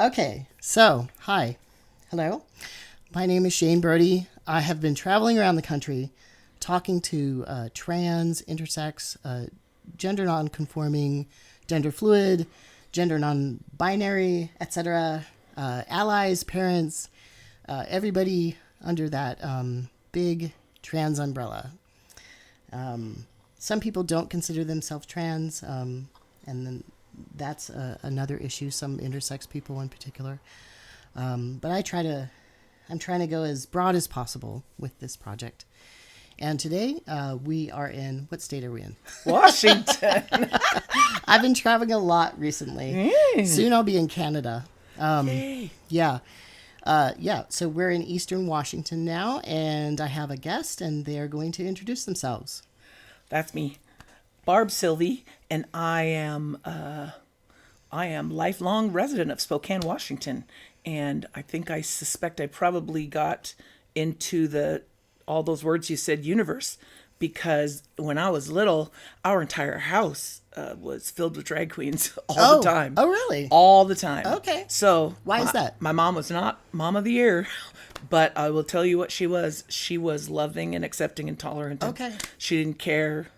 Okay, so, hi. Hello. My name is Shane Brodie. I have been traveling around the country talking to trans, intersex, gender non-conforming, gender fluid, gender non-binary, etc., allies, parents, everybody under that big trans umbrella. Some people don't consider themselves trans, and then that's another issue, some intersex people in particular. But I'm trying to go as broad as possible with this project. And today we are in, what state are we in? Washington. I've been traveling a lot recently. Soon I'll be in Canada. Yay. Yeah. So we're in Eastern Washington now, and I have a guest, and they are going to introduce themselves. That's me, Barb Sylvie, and I am lifelong resident of Spokane, Washington, and I suspect I probably got into all those words you said, universe, because when I was little, our entire house was filled with drag queens all the time. Oh, really? All the time. Okay. So why is that? My mom was not Mom of the Year, but I will tell you what she was. She was loving and accepting and tolerant. Okay. She didn't care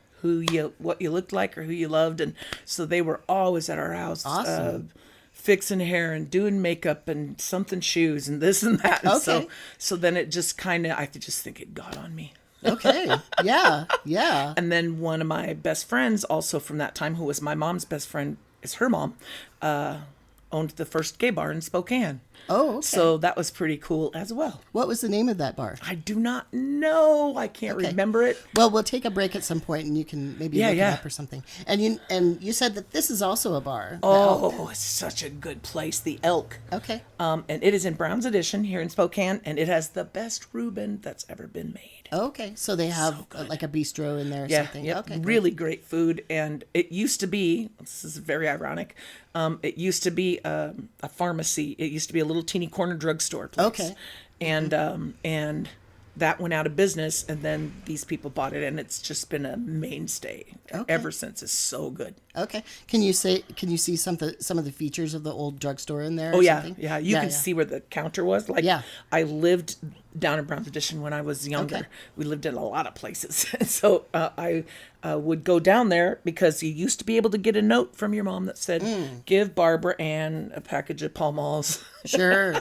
what you looked like or who you loved, and so they were always at our house. Awesome. Fixing hair and doing makeup and something shoes and this and that. And Okay. So then it just I just think it got on me. Okay. Yeah. And then one of my best friends, also from that time, who was my mom's best friend, is her mom, owned the first gay bar in Spokane. Oh, okay. So that was pretty cool as well. What was the name of that bar? I do not know. I can't remember it. Well, we'll take a break at some point, and you can maybe look it up or something. And you said that this is also a bar. Oh, it's such a good place. The Elk. Okay. And it is in Brown's Addition here in Spokane, and it has the best Reuben that's ever been made. Okay, so they have like a bistro in there or something. Yeah, okay, really great food. And it used to be, this is very ironic, it used to be a pharmacy. It used to be a little teeny corner drugstore place. Okay. And that went out of business, and then these people bought it, and it's just been a mainstay ever since. It's so good. Okay. Can you see some of the features of the old drugstore in there? Oh, or yeah. something? Yeah. You can see where the counter was. Like, Yeah. I lived down in Brown's Addition when I was younger. Okay. We lived in a lot of places. So I would go down there because you used to be able to get a note from your mom that said, give Barbara Ann a package of Pall Malls. Sure.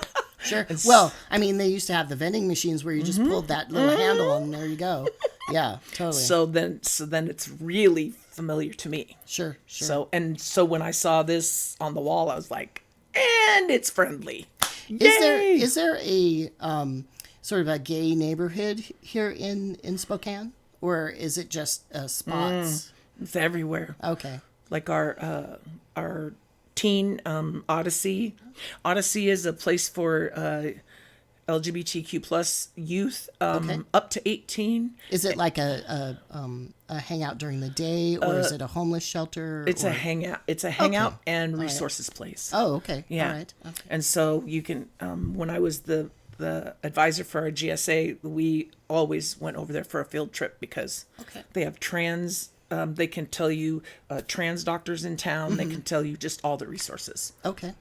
Well, I mean, they used to have the vending machines where you just pulled that little handle and there you go. Yeah, totally. So then it's really familiar to me. Sure. So when I saw this on the wall, I was like, and it's friendly. Is there a sort of a gay neighborhood here in Spokane, or is it just spots? It's everywhere. Okay. Like our teen Odyssey. Odyssey is a place for LGBTQ plus youth up to 18. Is it like a hangout during the day, or is it a homeless shelter? It's a hangout. It's a hangout and resources place. Oh, okay. Yeah. All right. Okay. And so you can. When I was the advisor for our GSA, we always went over there for a field trip because they have trans. They can tell you trans doctors in town. They can tell you just all the resources. Okay.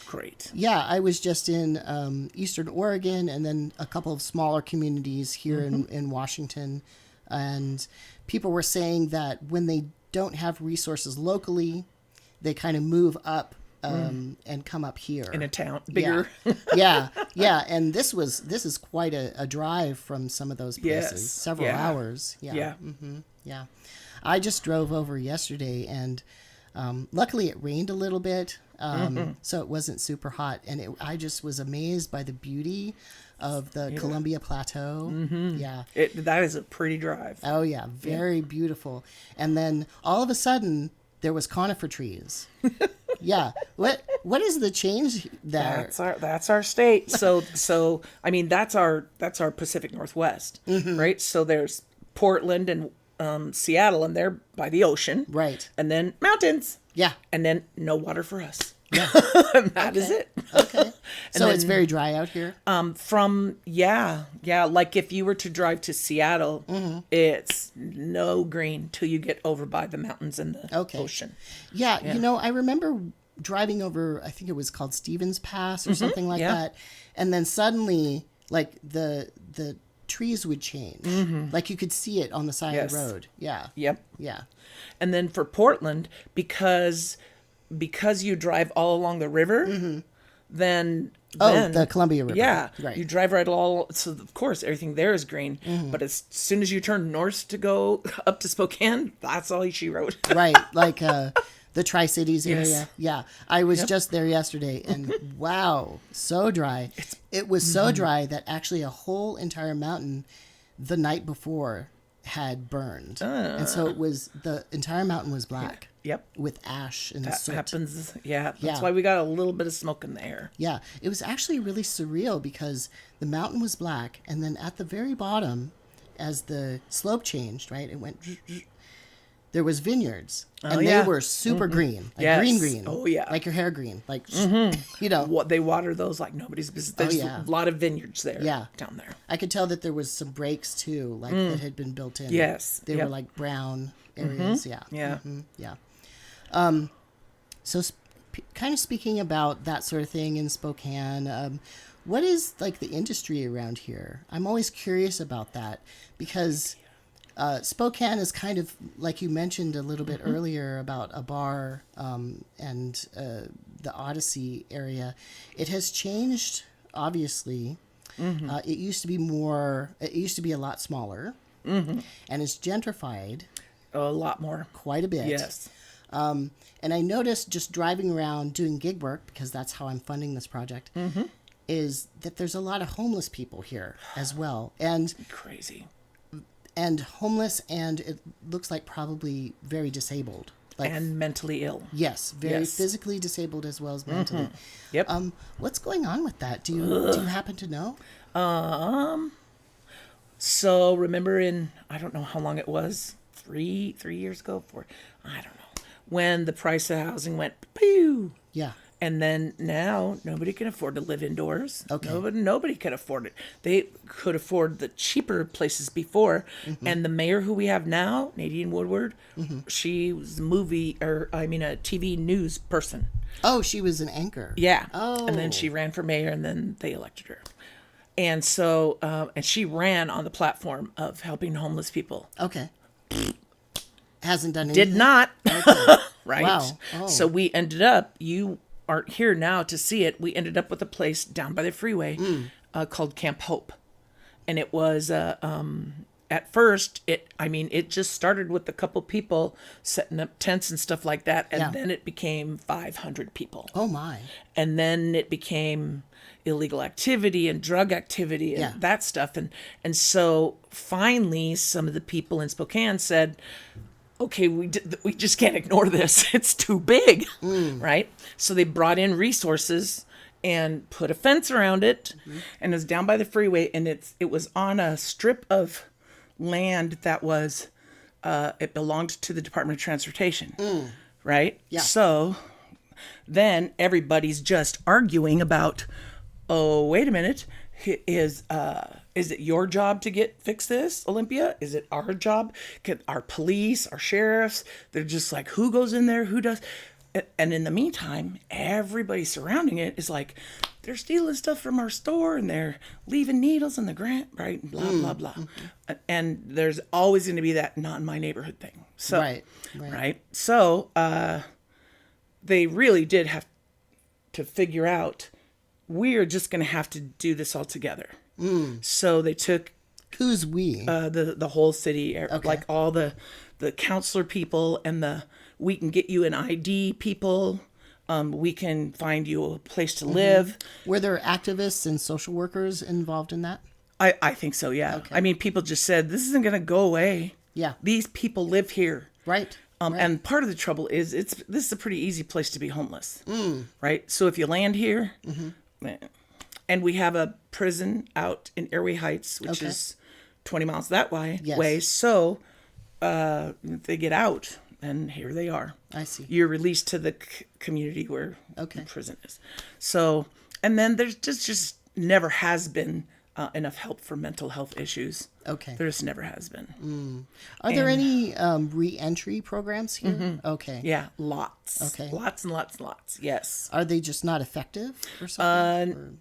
Great. Yeah, I was just in Eastern Oregon and then a couple of smaller communities here in Washington. And people were saying that when they don't have resources locally, they kind of move up and come up here. In a town, bigger. Yeah. And this is quite a drive from some of those places. Yes. Several hours. Yeah. Yeah. I just drove over yesterday, and luckily it rained a little bit, so it wasn't super hot. And I just was amazed by the beauty of the Columbia Plateau. Yeah. That is a pretty drive. Oh, yeah. Very beautiful. And then all of a sudden, there was conifer trees. Yeah. What is the change there? That's our state. So I mean, that's our Pacific Northwest, right? So there's Portland and Seattle, and they're by the ocean, right? And then mountains, yeah, and then no water for us. Yeah, that is it. Okay, so it's very dry out here. Like if you were to drive to Seattle, it's no green till you get over by the mountains and the ocean. Yeah, you know, I remember driving over, I think it was called Stevens Pass or something like yeah. that. And then suddenly, like, the trees would change. Like, you could see it on the side of the Yes. road. Yeah. Yep. Yeah. And then for Portland, because you drive all along the river, then the Columbia River. Yeah, Right. you drive right all. So of course everything there is green. But as soon as you turn north to go up to Spokane, that's all she wrote. Right. Like the Tri-Cities area. Yes. Yeah. I was just there yesterday, and wow, so dry. It was so dry that actually a whole entire mountain the night before had burned. And so it was, the entire mountain was black. Yep. With ash and That soot. happens. Yeah, that's Yeah. why we got a little bit of smoke in the air. Yeah, it was actually really surreal because the mountain was black, and then at the very bottom, as the slope changed, right, it went. There was vineyards, and yeah. they were super green, like Yes. green. Oh, yeah. like your hair green, like you know. What they water those like nobody's business. There's yeah. a lot of vineyards there. Yeah. Down there. I could tell that there was some breaks too, like that had been built in. Yes. they Yep. were like brown areas. Yeah, Yeah. yeah. So, kind of speaking about that sort of thing in Spokane, what is like the industry around here? I'm always curious about that because Spokane is kind of, like you mentioned a little bit earlier about a bar and the Odyssey area. It has changed, obviously. It used to be more. It used to be a lot smaller, and it's gentrified A lot more. quite a bit. Yes. And I noticed just driving around doing gig work, because that's how I'm funding this project, is that there's a lot of homeless people here as well. Crazy. And homeless, and it looks like probably very disabled. Like, And mentally ill. yes, very Yes. physically disabled as well as mentally. Yep. What's going on with that? Do you happen to know? So remember I don't know how long it was, 3 years ago, 4, I don't know, when the price of housing went pew. Yeah. And then now nobody can afford to live indoors. Okay. Nobody can afford it. They could afford the cheaper places before. And the mayor who we have now, Nadine Woodward, she was a TV news person. Oh, she was an anchor. Yeah. Oh. And then she ran for mayor, and then they elected her. And so, and she ran on the platform of helping homeless people. Okay. Hasn't done anything. Did not. Right. Wow. Oh. So we ended up, you aren't here now to see it. We ended up with a place down by the freeway called Camp Hope. And it was, at first, it just started with a couple people setting up tents and stuff like that. And Yeah. then it became 500 people. Oh, my. And then it became illegal activity and drug activity and Yeah. that stuff. And so finally, some of the people in Spokane said, okay, we just can't ignore this. It's too big, right? So they brought in resources and put a fence around it, and it was down by the freeway, and it was on a strip of land that was, it belonged to the Department of Transportation, right? Yeah. So then everybody's just arguing about, oh, wait a minute, is it your job to fix this, Olympia? Is it our job? Our police, our sheriffs, they're just like, who goes in there? Who does? And in the meantime, everybody surrounding it is like, they're stealing stuff from our store and they're leaving needles in the ground, right? Blah, blah, blah. And there's always going to be that not in my neighborhood thing. So, right. So they really did have to figure out, we're just going to have to do this all together. So they took Who's we? the whole city, like all the counselor people and we can get you an ID people. We can find you a place to live. Were there activists and social workers involved in that? I think so, yeah. I mean, people just said, this isn't going to go away. Yeah. These people live here. Right. And part of the trouble is this is a pretty easy place to be homeless, right? So if you land here, and we have a prison out in Airway Heights, which is 20 miles that way. So they get out, and here they are. I see. You're released to the community where the prison is. So, and then there's just never has been enough help for mental health issues. Okay. There just never has been. Are there any re-entry programs here? Okay. Yeah, lots. Okay. Lots and lots and lots. Yes. Are they just not effective or something?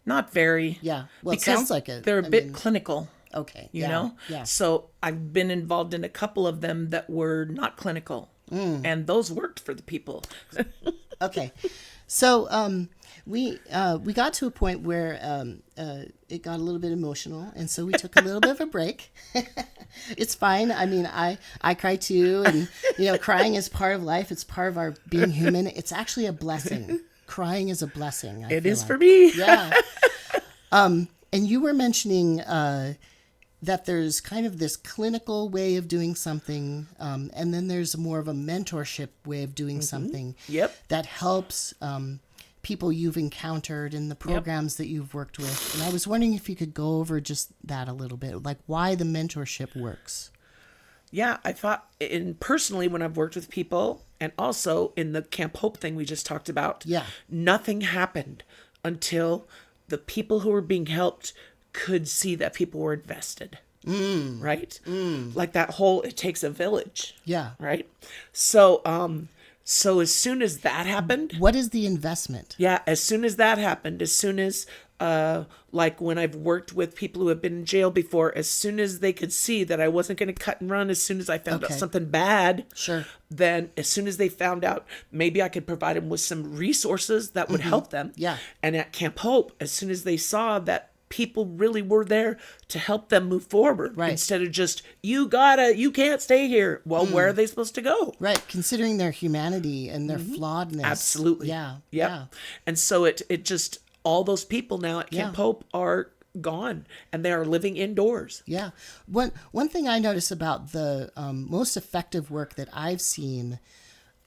Not very. Yeah. Well, it because sounds like it. They're a bit clinical. Okay. You know? Yeah. So I've been involved in a couple of them that were not clinical. And those worked for the people. Okay. So we got to a point where it got a little bit emotional, and so we took a little bit of a break. It's fine. I mean, I cry too, and crying is part of life. It's part of our being human. It's actually a blessing. Crying is a blessing. It is for me. Yeah. And you were mentioning that there's kind of this clinical way of doing something, and then there's more of a mentorship way of doing something. Yep. That helps people you've encountered in the programs that you've worked with. And I was wondering if you could go over just that a little bit, like why the mentorship works. Yeah, I thought personally when I've worked with people, and also in the Camp Hope thing we just talked about, nothing happened until the people who were being helped could see that people were invested. Right? Like that whole, it takes a village. Yeah. Right? So as soon as that happened. What is the investment? Yeah, as soon as that happened, as soon as, like when I've worked with people who have been in jail before, as soon as they could see that I wasn't going to cut and run, as soon as I found out something bad, then as soon as they found out, maybe I could provide them with some resources that would help them. Yeah. And at Camp Hope, as soon as they saw that people really were there to help them move forward, instead of just, you can't stay here. Well, where are they supposed to go? Right. Considering their humanity and their flawedness. Absolutely. Yeah. Yep. Yeah. And so it just, all those people now at Camp Hope are gone and they are living indoors. Yeah. One thing I notice about the most effective work that I've seen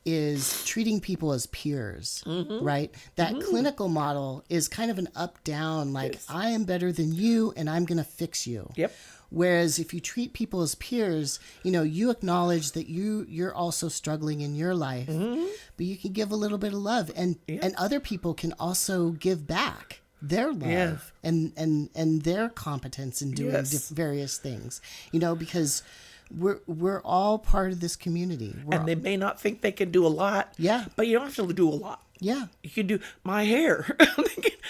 is treating people as peers, right? That clinical model is kind of an up-down, like, I am better than you and I'm going to fix you. Yep. Whereas if you treat people as peers, you acknowledge that you're also struggling in your life, but you can give a little bit of love, and other people can also give back their love and their competence in doing various things, because we're all part of this community. And they may not think they can do a lot. Yeah. But you don't have to do a lot. Yeah. You can do my hair.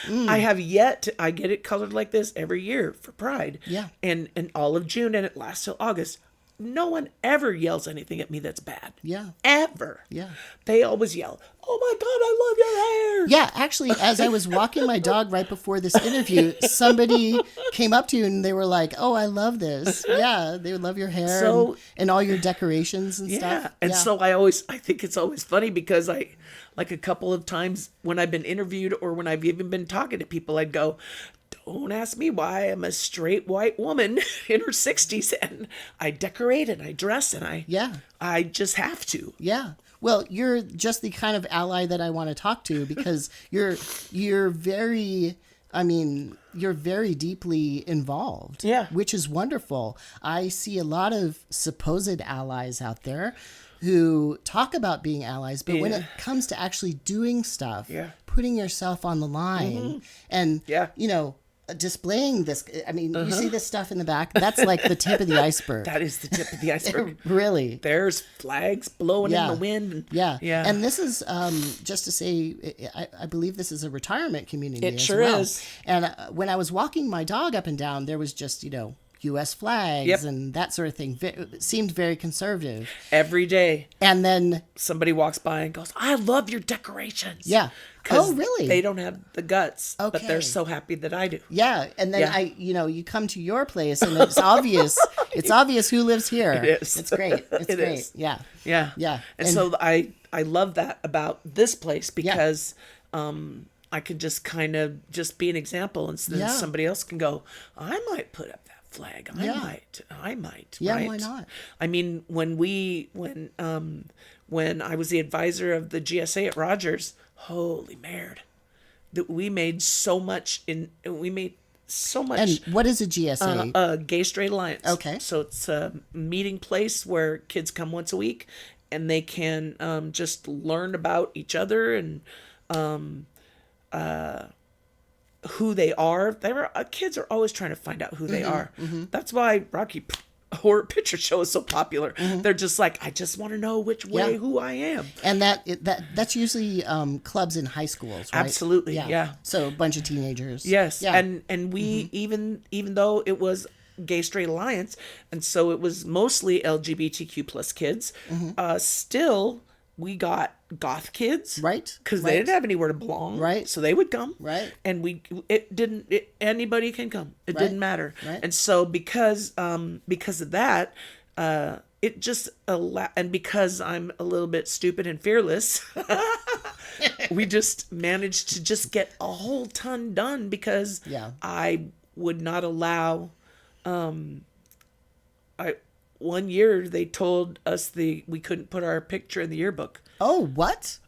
I get it colored like this every year for Pride. Yeah. And all of June, and it lasts till August. No one ever yells anything at me that's bad. Yeah. Ever. Yeah. They always yell, "Oh my God, I love your hair." Yeah. Actually, as I was walking my dog right before this interview, somebody came up to you and they were like, "Oh, I love this." Yeah. They would love your hair and all your decorations and stuff. And so I think it's always funny because like a couple of times when I've been interviewed or when I've even been talking to people, I'd go, "Don't ask me why I'm a straight white woman in her 60s and I decorate and I dress and I just have to." Yeah. Well, you're just the kind of ally that I want to talk to because you're very deeply involved. Yeah. Which is wonderful. I see a lot of supposed allies out there who talk about being allies, but when it comes to actually doing stuff, putting yourself on the line and, displaying this, you see this stuff in the back, that's like the tip of the iceberg. That is the tip of the iceberg. Really. There's flags blowing in the wind. And this is, just to say, I believe this is a retirement community It as sure well. is. And when I was walking my dog up and down, there was just, U.S. flags and that sort of thing. It seemed very conservative. Every day. And then somebody walks by and goes, "I love your decorations." Yeah. Oh, really? They don't have the guts, but they're so happy that I do. Yeah. And then you come to your place and it's obvious. It's obvious who lives here. It is. It's great. It's it great. Is. Yeah. Yeah. Yeah. And so I love that about this place because I can just kind of just be an example, and then somebody else can go, "I might put up that flag. I might. Yeah, right? Why not? I mean, when I was the advisor of the GSA at Rogers, holy merd, that we made so much. And what is a GSA? A Gay Straight Alliance. Okay. So it's a meeting place where kids come once a week and they can just learn about each other and who they are. Kids are always trying to find out who they are. That's why Rocky Horror Picture Show is so popular. They're just like, I just want to know which way who I am. And that's usually clubs in high schools, right? Absolutely, yeah. So a bunch of teenagers. Yes, Yeah. and we even though it was Gay Straight Alliance, and so it was mostly LGBTQ plus kids, still we got goth kids, Right, Because they didn't have anywhere to belong, Right. So they would come, Right. And anybody can come. It didn't matter, Right. And so because of that, it just and because I'm a little bit stupid and fearless, we just managed to just get a whole ton done because I would not allow. One year they told us we couldn't put our picture in the yearbook. Oh, what?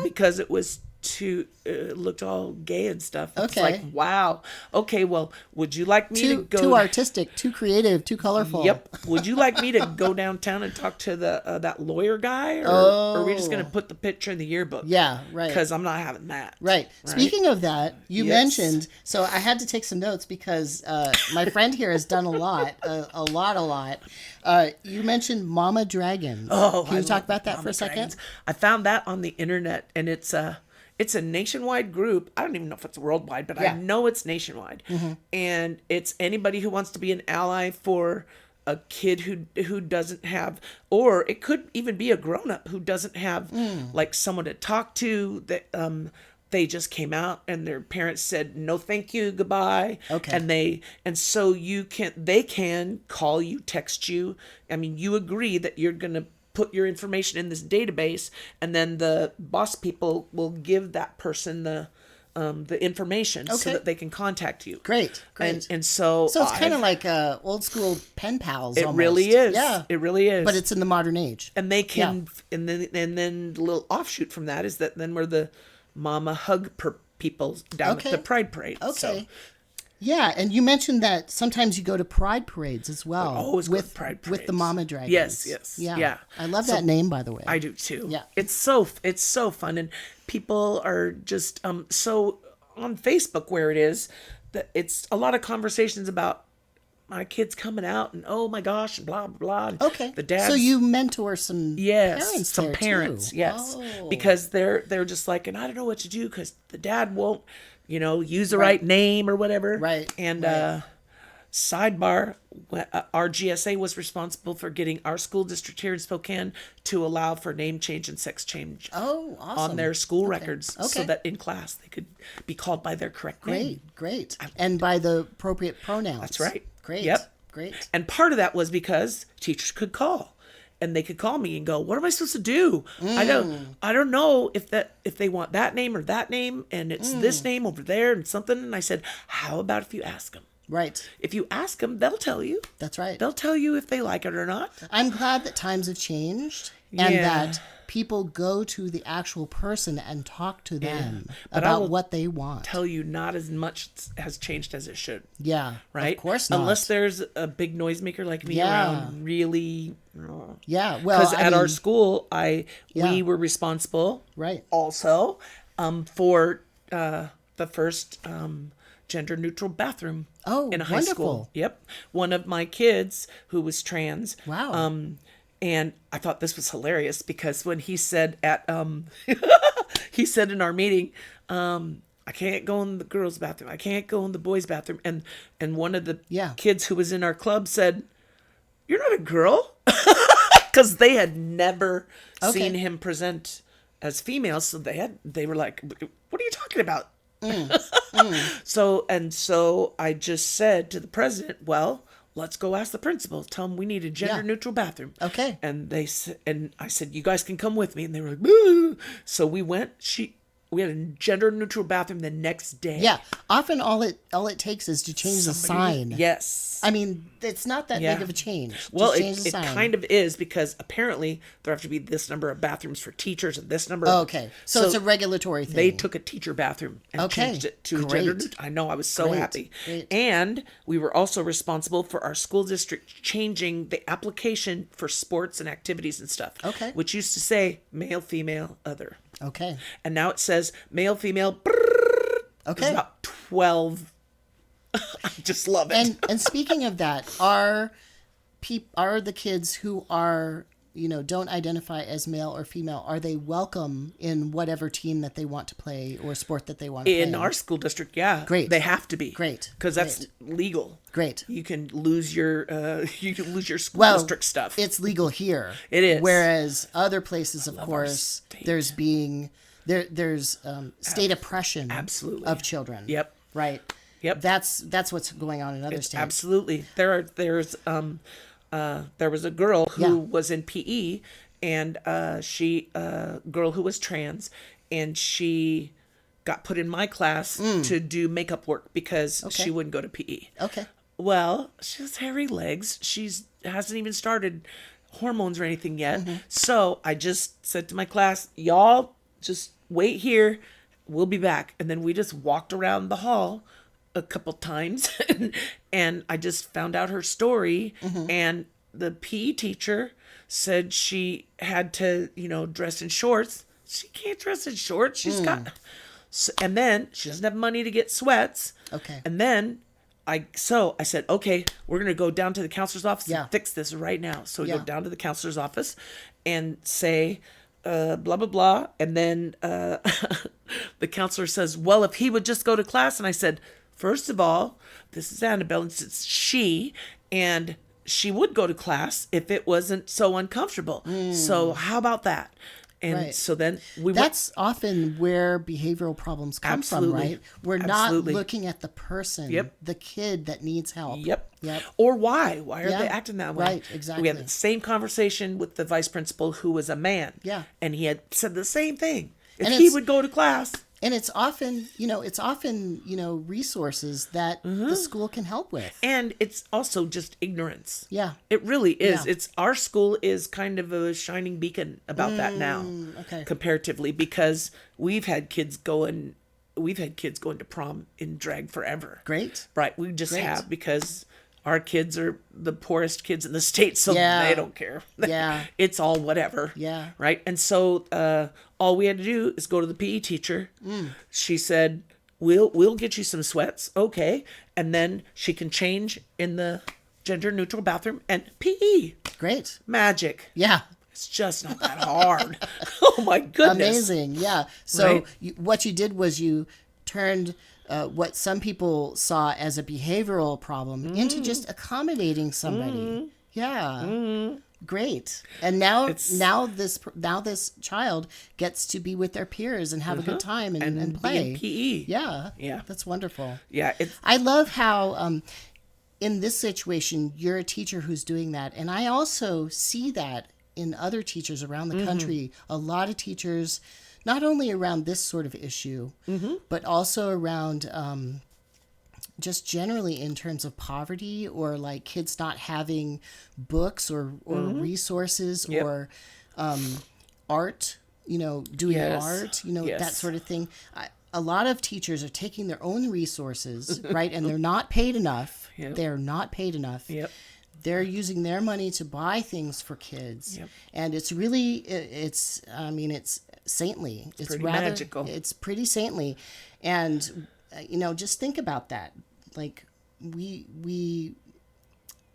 Because it was it looked all gay and stuff. It's Okay. like, wow. Okay, well, would you like me to go? Too artistic, too creative, too colorful. Yep. Would you like me to go downtown and talk to that lawyer guy, or are we just gonna put the picture in the yearbook? Yeah, right. Because I'm not having that. Right. Speaking of that, you Yes. mentioned, so I had to take some notes because my friend here has done a lot. You mentioned Mama Dragon. Oh, Can you I talk love about that Mama for a second? Dragons. I found that on the internet, and it's a nationwide group. I don't even know if it's worldwide, but I know it's nationwide. And it's anybody who wants to be an ally for a kid who doesn't have, or it could even be a grown-up who doesn't have like someone to talk to. That they just came out and their parents said no thank you, goodbye. Okay. And so they can call you, text you. I mean, you agree that you're gonna put your information in this database, and then the boss people will give that person the information so that they can contact you. Great. And so it's kind of like old school pen pals. it almost. really is. Yeah, It really is. but it's in the modern age. and they can and then the little offshoot from that is that then we're the mama hug people down at the Pride Parade. Okay. So, Yeah, and you mentioned that sometimes you go to pride parades as well. always go to pride with the parades. Mama Dragons. Yes. Yeah. I love that name, by the way. I do too. Yeah. It's so fun, and people are just so on Facebook where it is that it's a lot of conversations about my kids coming out and oh my gosh and blah blah blah. Okay. The dad. So you mentor some parents some there, parents, too. yes, Oh. because they're just like, and I don't know what to do because the dad won't, use the right name or whatever. Right. And sidebar, our GSA was responsible for getting our school district here in Spokane to allow for name change and sex change. Oh, awesome. On their school records, so Okay. that in class they could be called by their correct name. Great. And by the appropriate pronouns. That's right. Great. Yep. Great. And part of that was because teachers could call, and they could call me and go, "What am I supposed to do? I don't know if they want that name or that name, and it's this name over there and something." And I said, "How about if you ask them? Right. If you ask them, they'll tell you. That's right. They'll tell you if they like it or not." I'm glad that times have changed and Yeah. that people go to the actual person and talk to them But I about will what they want. Tell you, not as much has changed as it should. Yeah. Right? Of course not. Unless there's a big noisemaker like me around, really. Yeah. Well, Because at our school, we were responsible, Right. also, for the first gender neutral bathroom. Oh, in a high wonderful. school. Yep. One of my kids who was trans. Wow. And I thought this was hilarious because when he said he said in our meeting, I can't go in the girls' bathroom. I can't go in the boys' bathroom. And one of the kids who was in our club said, "You're not a girl," because they had never seen him present as female. So they were like, "What are you talking about?" So I just said to the president, "Well, let's go ask the principal. Tell him we need a gender neutral bathroom." Okay. And I said, "You guys can come with me." And they were like, "Boo." So we went. We had a gender neutral bathroom the next day. Yeah. Often all it takes is to change the sign. Yes. I mean, it's not that big of a change. Well, Just change the it sign. kind of is because apparently there have to be this number of bathrooms for teachers and this number. Oh, okay. So it's a regulatory thing. They took a teacher bathroom and changed it to gender neutral. I know. I was so happy. Great. And we were also responsible for our school district changing the application for sports and activities and stuff. Okay. Which used to say male, female, other. Okay. And now it says male, female, Okay. There's about 12. I just love it. And speaking of that, are the kids who are, don't identify as male or female, are they welcome in whatever team that they want to play or sport that they want to play? In our school district, yeah. Great. They have to be. Great. Because that's legal. Great. You can lose your school district stuff. It's legal here. It is. Whereas other places, of course, there's state oppression Absolutely. of children. Yep. Right. Yep. That's what's going on in other states. Absolutely. There was a girl who was in PE, and she girl who was trans, and she got put in my class to do makeup work because she wouldn't go to PE. Okay. Well, she has hairy legs. Hasn't even started hormones or anything yet. So I just said to my class, y'all just wait here. We'll be back. And then we just walked around the hall a couple times and I just found out her story. And the PE teacher said she had to, dress in shorts. She can't dress in shorts. She's got, and then she doesn't have money to get sweats. Okay. And then I said, okay, we're going to go down to the counselor's office and fix this right now. So we go down to the counselor's office and say, blah, blah, blah. And then the counselor says, well, if he would just go to class. And I said, first of all, this is Annabelle, and it's she, and she would go to class if it wasn't so uncomfortable. So how about that? And so then that's often where behavioral problems come from, right? We're not looking at the person, the kid that needs help. Yep. Or why? Why are they acting that way? Right, exactly. We had the same conversation with the vice principal who was a man. Yeah. And he had said the same thing. If he would go to class. And it's often, resources that the school can help with. And it's also just ignorance. Yeah. It really is. Yeah. Our school is kind of a shining beacon about that now. Okay. Comparatively, because we've had kids going to prom in drag forever. Great. Right. We just have, because our kids are the poorest kids in the state, so they don't care. Yeah. It's all whatever. Yeah. Right. And so all we had to do is go to the PE teacher. She said, we'll get you some sweats. Okay. And then she can change in the gender neutral bathroom and PE. Great. Magic. Yeah. It's just not that hard. Oh my goodness. Amazing. Yeah. So what you did was you turned what some people saw as a behavioral problem into just accommodating somebody. Yeah. Great. And now this child gets to be with their peers and have a good time and play. Be in PE. Yeah. Yeah. That's wonderful. Yeah. I love how in this situation you're a teacher who's doing that. And I also see that in other teachers around the country. A lot of teachers, not only around this sort of issue, but also around just generally in terms of poverty, or like kids not having books or resources or art, doing art, that sort of thing. A lot of teachers are taking their own resources, right? And they're not paid enough. They're not paid enough. They're using their money to buy things for kids. And it's really, it's saintly. It's pretty rather magical. It's pretty saintly. And, just think about that. Like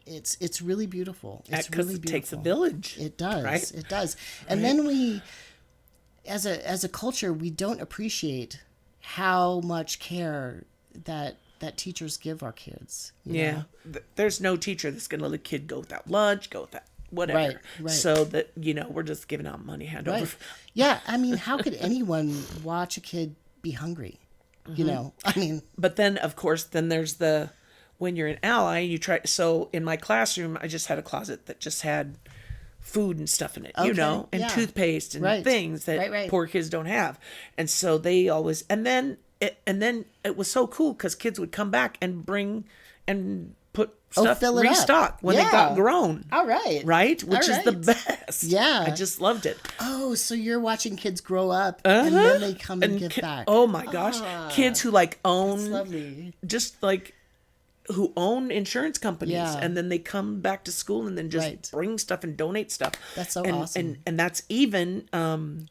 it's really beautiful. It's really beautiful. It takes a village. It does. Right? It does. And then we, as a culture, we don't appreciate how much care that teachers give our kids. You know? There's no teacher that's going to let a kid go without lunch, go without whatever. Right. So that, we're just giving out money hand over. Yeah. I mean, how could anyone watch a kid be hungry? But then, of course, there's when you're an ally, you try. So in my classroom, I just had a closet that just had food and stuff in it, and toothpaste and things that poor kids don't have. And so they always, and then it was so cool because kids would come back and bring and put stuff, restock when they got grown. All right. Right? Which is the best. Yeah. I just loved it. Oh, so you're watching kids grow up and then they come and give back. Oh my gosh. Kids who own, that's lovely. just who own insurance companies, Yeah. and then they come back to school and then just Right. bring stuff and donate stuff. That's so and, awesome. And that's even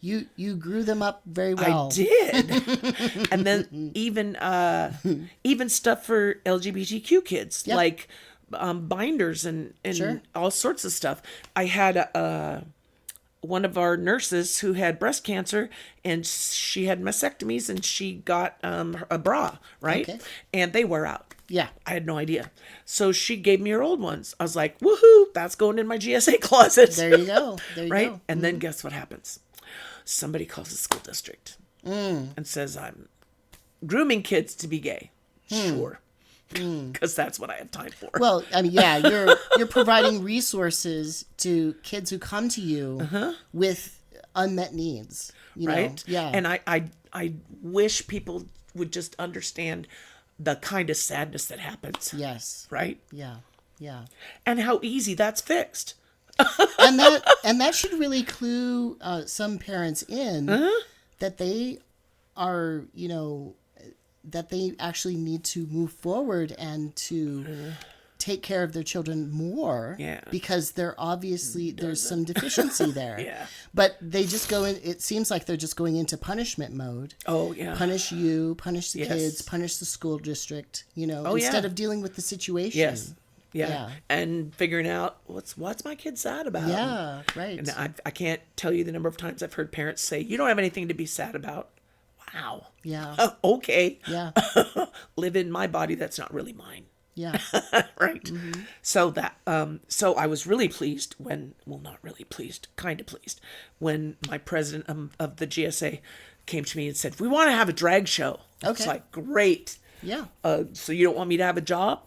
You grew them up very well. I did. And then even stuff for LGBTQ kids, Yep. like binders and Sure. all sorts of stuff. I had one of our nurses who had breast cancer, and she had mastectomies, and she got a bra, right? Okay. And they wear out. Yeah. I had no idea. So she gave me her old ones. I was like, woohoo, that's going in my GSA closet. There you go. There you Right? go. And then guess what happens? Somebody calls the school district and says, I'm grooming kids to be gay. Sure. Because that's what I have time for. Well, I mean, yeah, you're providing resources to kids who come to you with unmet needs. You know? Right? Yeah. And I wish people would just understand the kind of sadness that happens. Yes. Right? Yeah. Yeah. And how easy that's fixed. And that should really clue some parents in that they are, that they actually need to move forward and to take care of their children more. Yeah. Because there's some deficiency there. Yeah. But they just go in. It seems like they're just going into punishment mode. Oh, yeah. Punish you, punish the Yes. kids, punish the school district. Oh, instead yeah. of dealing with the situation. Yes. Yeah. Yeah. And figuring out what's my kid sad about. Yeah. Right. And I can't tell you the number of times I've heard parents say, you don't have anything to be sad about. Wow. Yeah. Okay. Yeah. Live in my body that's not really mine. Yeah. Right. So so I was really pleased not really pleased, kind of pleased, when my president of the GSA came to me and said, we want to have a drag show. Okay. It's like, great. Yeah. So you don't want me to have a job?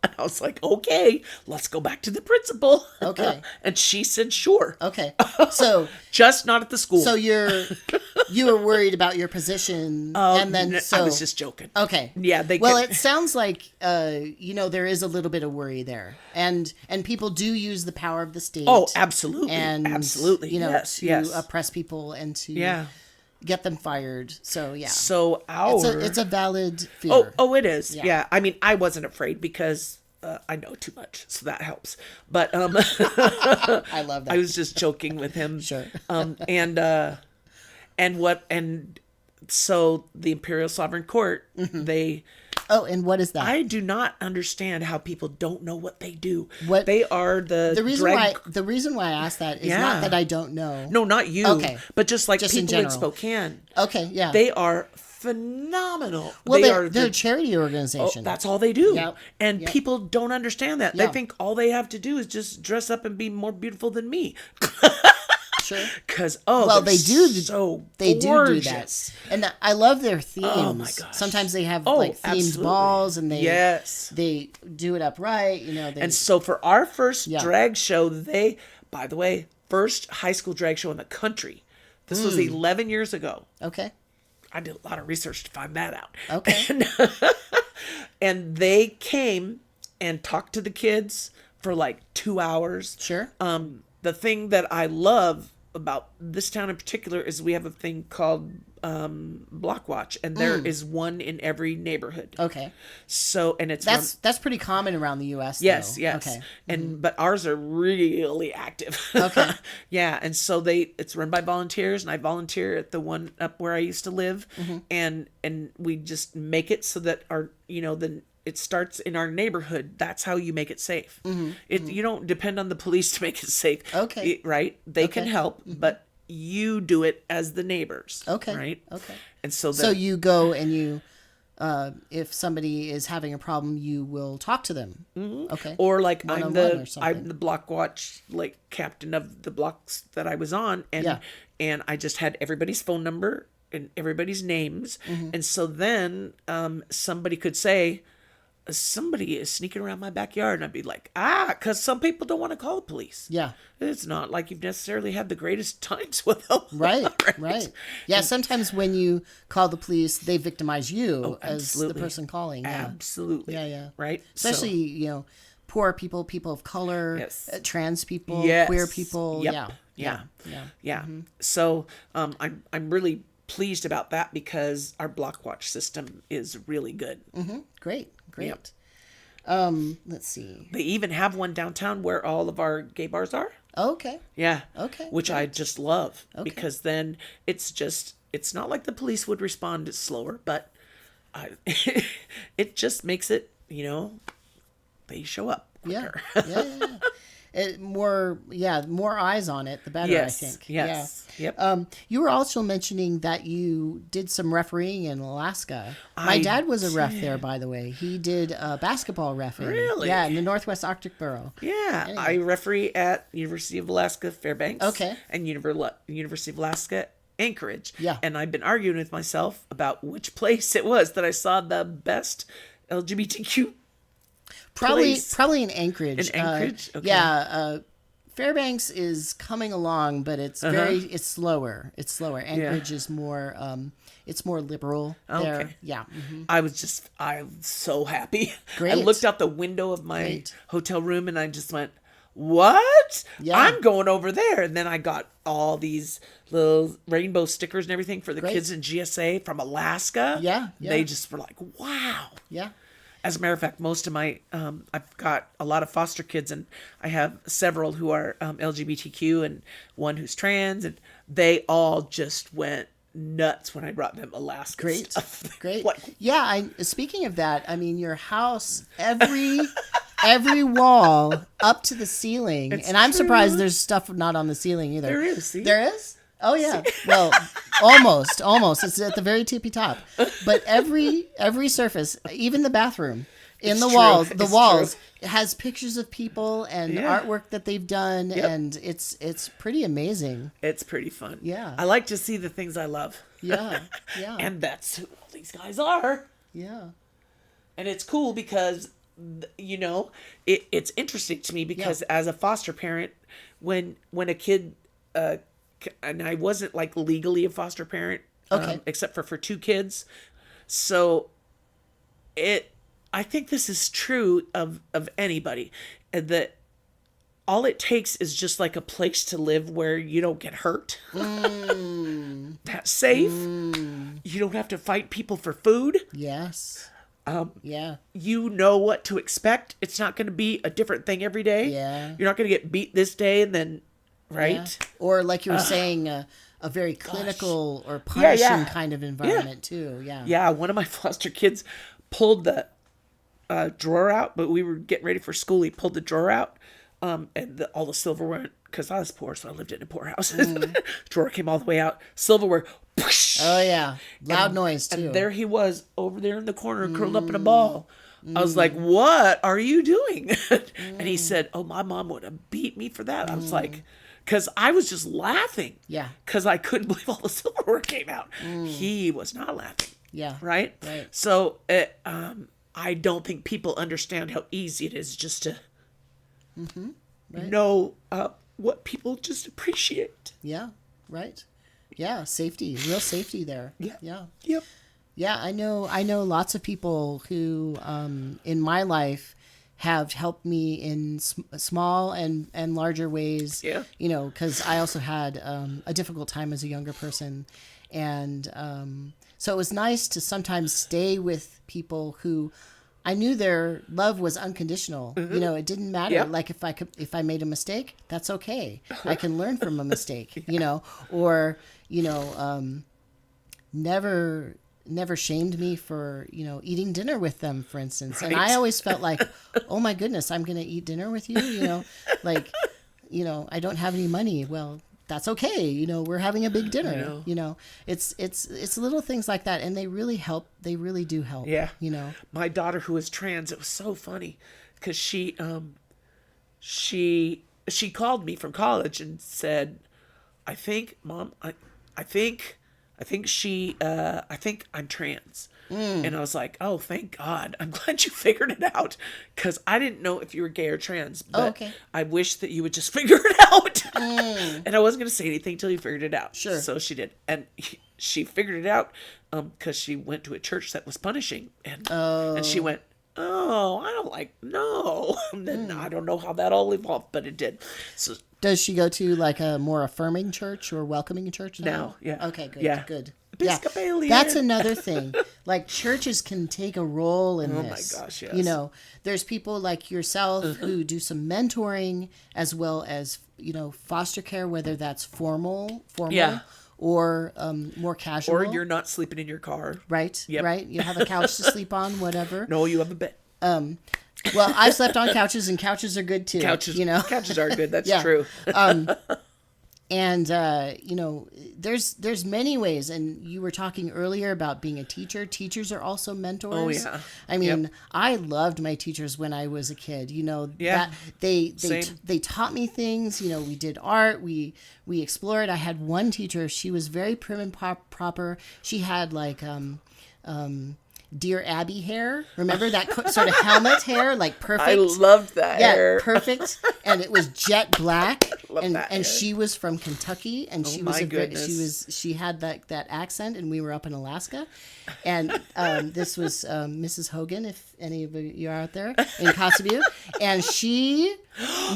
And I was like, okay, let's go back to the principal. Okay. And she said, sure. Okay. So Just not at the school. so you were worried about your position, and then I was just joking. okay. Yeah, it sounds like there is a little bit of worry there, and people do use the power of the state. Oh, absolutely. And Absolutely. to oppress people and to Yeah. get them fired. So yeah. So it's a valid fear. Oh, it is. Yeah. Yeah. I mean, I wasn't afraid because I know too much, so that helps. But I love that. I was just joking with him. Sure. And so the Imperial Sovereign Court, they. Oh, and what is that? I do not understand how people don't know what they do. What they are the reason why I asked that is Yeah. not that I don't know. No, not you. Okay. But just like Just in people in general. Spokane. Okay, yeah. They are phenomenal. Well, they're a charity organization. That's all they do. Yep. And Yep. people don't understand that. Yeah. They think all they have to do is just dress up and be more beautiful than me. Sure. Because They do gorgeous. that, and I love their themes. Oh my gosh. Sometimes they have Oh, like themed absolutely. balls, and they do it upright. And so for our first Yeah. drag show, by the way, first high school drag show in the country. This was 11 years ago. Okay. I did a lot of research to find that out. Okay. And they came and talked to the kids for like 2 hours. Sure. The thing that I love about this town in particular is we have a thing called Block Watch, and there is one in every neighborhood. Okay. So, and it's That's pretty common around the U.S. yes, though. yes. Okay. And but ours are really active. Okay. Yeah, and so it's run by volunteers, and I volunteer at the one up where I used to live, and we just make it so that it starts in our neighborhood. That's how you make it safe. You don't depend on the police to make it safe. Okay. Right? They can Okay. help, but you do it as the neighbors. Okay. Right? Okay. And so So you go and you, if somebody is having a problem, you will talk to them. Okay. or like One-on-one or something. I'm the block watch like captain of the blocks that I was on, and Yeah. and I just had everybody's phone number and everybody's names, and so then somebody could say, somebody is sneaking around my backyard, and I'd be like, because some people don't want to call the police. Yeah. It's not like you've necessarily had the greatest times with them. Right. Yeah. Sometimes when you call the police, they victimize you as the absolutely. person calling. Yeah. Absolutely. Yeah. Right. Especially, poor people, people of color, Yes. trans people, Yes. queer people. Yep. Yeah. Yeah. So I'm really pleased about that because our block watch system is really good. Great. Yep. Let's see. They even have one downtown where all of our gay bars are. Okay. Yeah. Okay, Which I great. just love because then it's not like the police would respond slower, but it just makes it, they show up quicker. Yeah. More eyes on it, the better, Yes. I think. Yes. Yeah. Yep. You were also mentioning that you did some refereeing in Alaska. My I dad was a ref there, by the way. He did basketball reffing. Really? Yeah, in the Northwest Arctic Borough. Yeah. Anyway. I referee at University of Alaska Fairbanks. Okay. And University of Alaska Anchorage. Yeah. And I've been arguing with myself about which place it was that I saw the best LGBTQ place. Probably in Anchorage. In Anchorage? Okay. Yeah. Fairbanks is coming along, but it's it's slower. It's slower. Anchorage is more it's more liberal there. Okay. Yeah. I'm so happy. Great. I looked out the window of my Great. hotel room and I just went, what? Yeah. I'm going over there. And then I got all these little rainbow stickers and everything for the Great. kids in GSA from Alaska. Yeah. They just were like, wow. Yeah. As a matter of fact, most of my, I've got a lot of foster kids and I have several who are LGBTQ and one who's trans, and they all just went nuts when I brought them Alaska Great. stuff. Great. Like, Yeah, speaking of that, I mean, your house, every wall up to the ceiling, It's and I'm true. surprised there's stuff not on the ceiling either. There is, see? There is? Oh yeah. Well, almost. It's at the very tippy top. But every surface, even the bathroom, in It's the true. walls, It's it has pictures of people and Yeah. artwork that they've done, Yep. and it's pretty amazing. It's pretty fun. Yeah. I like to see the things I love. Yeah. Yeah. And that's who all these guys are. yeah. And it's cool because, it's interesting to me because as a foster parent, when a kid, and I wasn't like legally a foster parent, Okay. except for 2 kids. So I think this is true of anybody, that all it takes is just like a place to live where you don't get hurt. That's safe. You don't have to fight people for food. Yes. Yeah. You know what to expect. It's not going to be a different thing every day. Yeah. You're not going to get beat this day and then, right? Yeah. Or like you were saying, a very clinical or punishing kind of environment too. Yeah. Yeah, one of my foster kids pulled the drawer out, but we were getting ready for school. He pulled the drawer out, and all the silverware, because I was poor, so I lived in a poor house. Drawer came all the way out. Silverware, whoosh, Oh yeah. Loud noise too. and there he was over there in the corner, curled up in a ball. I was like, "What are you doing?" And he said, "Oh, my mom would have beat me for that." I was like, because I was just laughing. Yeah. Because I couldn't believe all the silverware came out. He was not laughing. Yeah. Right? Right. So I don't think people understand how easy it is just to know what people just appreciate. Yeah. Right. Yeah. Safety. Real safety there. Yeah. Yeah. Yep. Yeah. I know lots of people who, in my life, have helped me in small and larger ways. Yeah. Because I also had a difficult time as a younger person. And so it was nice to sometimes stay with people who I knew their love was unconditional. It didn't matter. Yeah. Like if I made a mistake, that's okay. I can learn from a mistake, or, never shamed me for, eating dinner with them, for instance. And I Right. always felt like, oh my goodness, I'm going to eat dinner with you, I don't have any money. Well, that's okay. We're having a big dinner, it's little things like that. And they really help. They really do help. Yeah. My My daughter, who is trans, it was so funny because she called me from college and said, I think, Mom, I think I'm trans. And I was like, oh, thank God. I'm glad you figured it out. Because I didn't know if you were gay or trans. But okay. I wish that you would just figure it out. And I wasn't going to say anything until you figured it out. Sure. So she did. And she figured it out because she went to a church that was punishing. And she went, oh, I don't like, no. And then I don't know how that all evolved, but it did. So Does she go to like a more affirming church or welcoming church now? yeah. Okay, good. Yeah. Good. Episcopalian. That's another thing. Like churches can take a role in this. Oh my gosh, yes. You know, there's people like yourself who do some mentoring as well as, you know, foster care, whether that's formal, Yeah. or more casual. Or you're not sleeping in your car. right, Yep. right. You have a couch to sleep on, whatever. No, you have a bed. Well, I've slept on couches, and couches are good too. Couches, you know, couches are good. That's Yeah. true. and you know, there's many ways. And you were talking earlier about being a teacher. Teachers are also mentors. Oh, yeah. I mean, I loved my teachers when I was a kid. You know, Yeah. that they Same. they taught me things. You know, we did art. We explored. I had one teacher. She was very prim and proper. She had like Dear Abby hair. Remember that sort of helmet hair, like perfect. I loved that hair. Perfect. And it was jet black. Love that hair. And she was from Kentucky, and she was my goodness. she had that accent, and we were up in Alaska, and this was Mrs. Hogan, if any of you are out there in Kotzebue, and she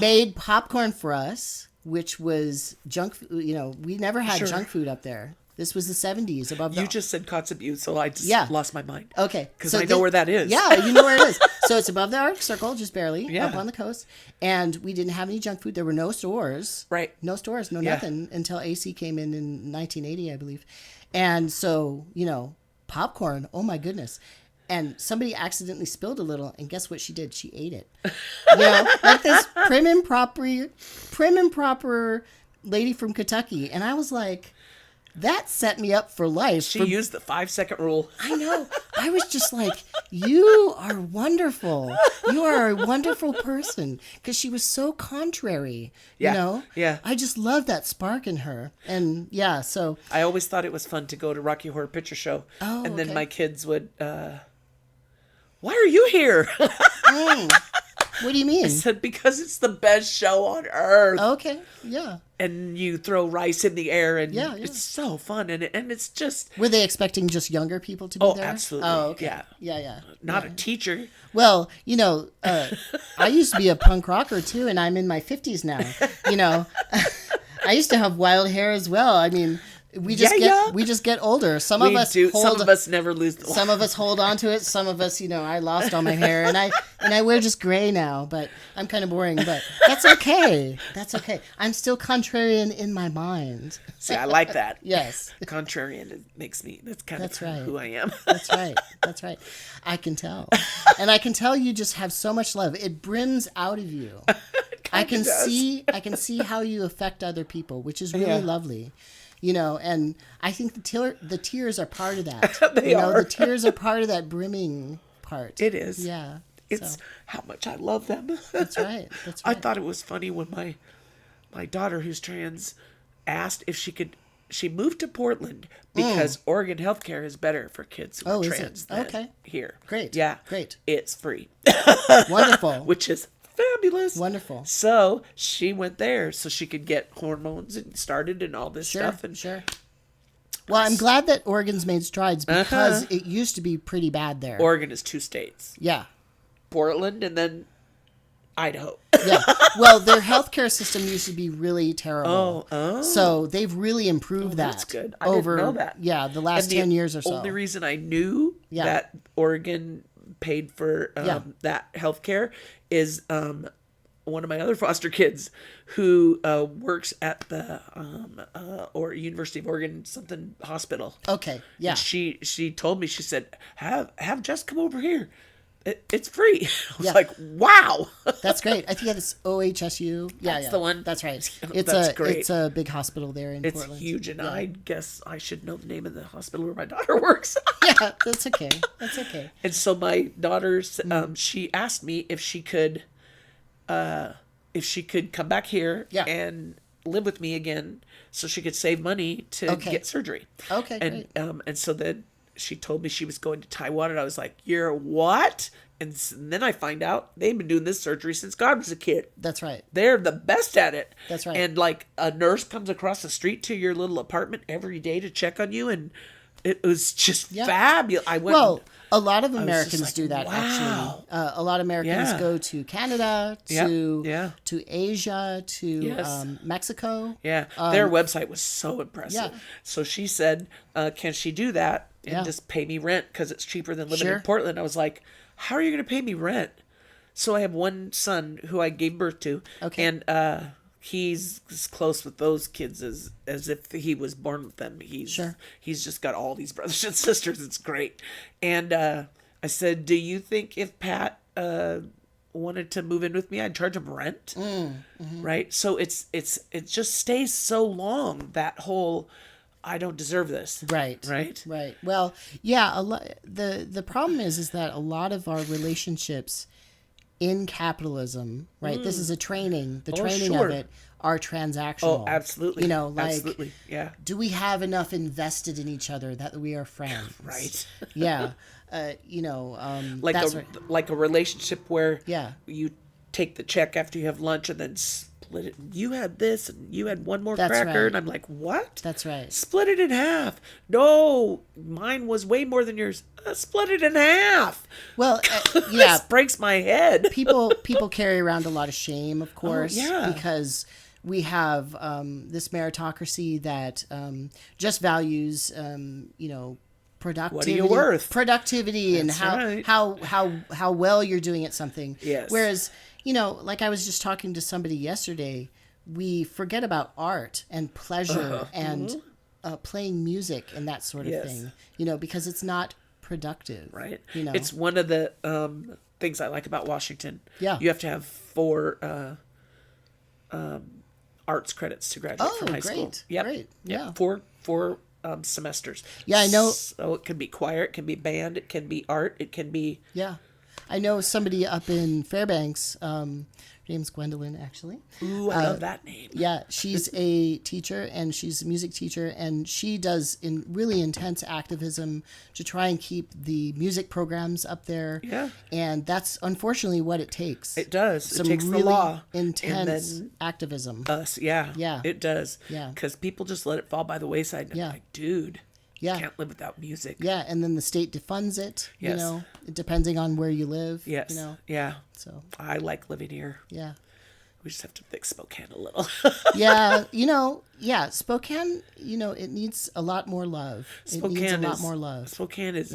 made popcorn for us, which was junk food. You know, we never had Sure. junk food up there. This was the 70s above the... You just said Kotzebue, so I just Yeah. lost my mind. Okay. Because I know where that is. Yeah, you know where it is. So it's above the Arctic Circle, just barely, Yeah. up on the coast. And we didn't have any junk food. There were no stores. Right. No stores, no Yeah. nothing, until AC came in 1980, I believe. And so, you know, popcorn, oh my goodness. And somebody accidentally spilled a little, and guess what she did? She ate it. You know, like this prim and proper lady from Kentucky. And I was like... That set me up for life. She used the 5-second rule. I know. I was just like, you are wonderful. You are a wonderful person. Because she was so contrary, Yeah, you know? yeah. I just love that spark in her. And yeah, so. I always thought it was fun to go to Rocky Horror Picture Show. Oh, and then okay. my kids would, why are you here? What do you mean? I said, because it's the best show on earth. Okay, yeah. And you throw rice in the air, and Yeah. it's so fun. And it's just, Were they expecting just younger people to be there? absolutely. Oh, okay. Yeah. Yeah. Not a teacher. Well, you know, I used to be a punk rocker too, and I'm in my 50s now. You know, I used to have wild hair as well. I mean, we just get older. Some of us never lose the Some of us hold on to it. Some of us, you know, I lost all my hair, and I wear just gray now. But I'm kind of boring. But that's okay. That's okay. I'm still contrarian in my mind. See, I like that. Yes, Contrarian. That's kind of right. who I am. that's right. That's right. I can tell, and I can tell you just have so much love. It brims out of you. I can see how you affect other people, which is really lovely. You know, and I think the tears are part of that. They are. The tears are part of that brimming part. It is. Yeah. It's so. how much I love them. That's right. That's I right. thought it was funny when my daughter, who's trans, asked if she could. She moved to Portland because Oregon healthcare is better for kids who are is it? trans than Okay. here. Great. Yeah. Great. It's free. Wonderful. Which is fabulous. Wonderful. So she went there so she could get hormones and started and all this stuff. And Sure. Well, I'm glad that Oregon's made strides because it used to be pretty bad there. Oregon is 2 states. Yeah. Portland and then Idaho. Yeah. Well, their healthcare system used to be really terrible. Oh. So they've really improved that. That's good. I didn't know that. Yeah, the last And 10 years or so. The only reason I knew Yeah. that Oregon paid for that healthcare is one of my other foster kids who works at the or University of Oregon something hospital. Okay. Yeah. And she told me, she said, have Jess come over here. It's free. I was like, wow. That's great. I think it's OHSU. Yeah, That's the one. That's right. That's great. It's a big hospital there in It's Portland. huge, and I guess I should know the name of the hospital where my daughter works. Yeah, that's okay. That's okay. And so my daughter's, she asked me if she could come back here and live with me again, so she could save money to get surgery. Okay, and great. And so then she told me she was going to Taiwan, and I was like, "You're what?" And then I find out they've been doing this surgery since God was a kid. That's right. They're the best at it. That's right. And like a nurse comes across the street to your little apartment every day to check on you, and it was just fabulous. I went. Well, a lot of just Americans like, do that, wow. actually. A lot of Americans go to Canada, to Asia, to Mexico. Yeah, their website was so impressive. Yeah. So she said, can she do that and just pay me rent because it's cheaper than living in Portland? I was like, how are you going to pay me rent? So I have one son who I gave birth to, and he's as close with those kids as if he was born with them. He's just got all these brothers and sisters. It's great. And I said, do you think if Pat wanted to move in with me, I'd charge him rent? Right? So it just stays so long, that whole I don't deserve this. Right. Well, yeah, the problem is that a lot of our relationships in capitalism, right? This is a training. The training of it are transactional. Oh, absolutely. You know, like, absolutely. Yeah. Do we have enough invested in each other that we are friends? Right. Yeah. You know, like a relationship where yeah, you take the check after you have lunch and then split it. You had this and you had one more cracker. Right. And I'm like, what? That's right. Split it in half. No, mine was way more than yours. Split it in half. Well, yeah. This breaks my head. people carry around a lot of shame, of course, yeah. because we have this meritocracy that just values, you know, productivity. What are you worth? Productivity. That's and right. how well you're doing at something. Yes. Whereas, you know, like I was just talking to somebody yesterday, we forget about art and pleasure and playing music and that sort of thing, you know, because it's not productive. Right. You know, it's one of the things I like about Washington. Yeah. You have to have 4 arts credits to graduate from high school. Yep. Great. Yeah. 4 semesters. Yeah, I know. So it can be choir, it can be band, it can be art, it can be. Yeah. I know somebody up in Fairbanks. Her name's Gwendolyn, actually. Ooh, I love that name. Yeah, she's a teacher, and she's a music teacher, and she does really intense activism to try and keep the music programs up there. Yeah. And that's unfortunately what it takes. It does. Some it takes really the law. intense activism. Us, yeah. Yeah. It does. Yeah. Because people just let it fall by the wayside. And I'm like, dude. Yeah. Can't live without music. Yeah, and then the state defunds it, Yes. you know, depending on where you live. Yes. You know. Yeah. So I like living here. Yeah. We just have to fix Spokane a little. Yeah, you know, Spokane, you know, it needs a lot more love. It needs a lot more love. Spokane is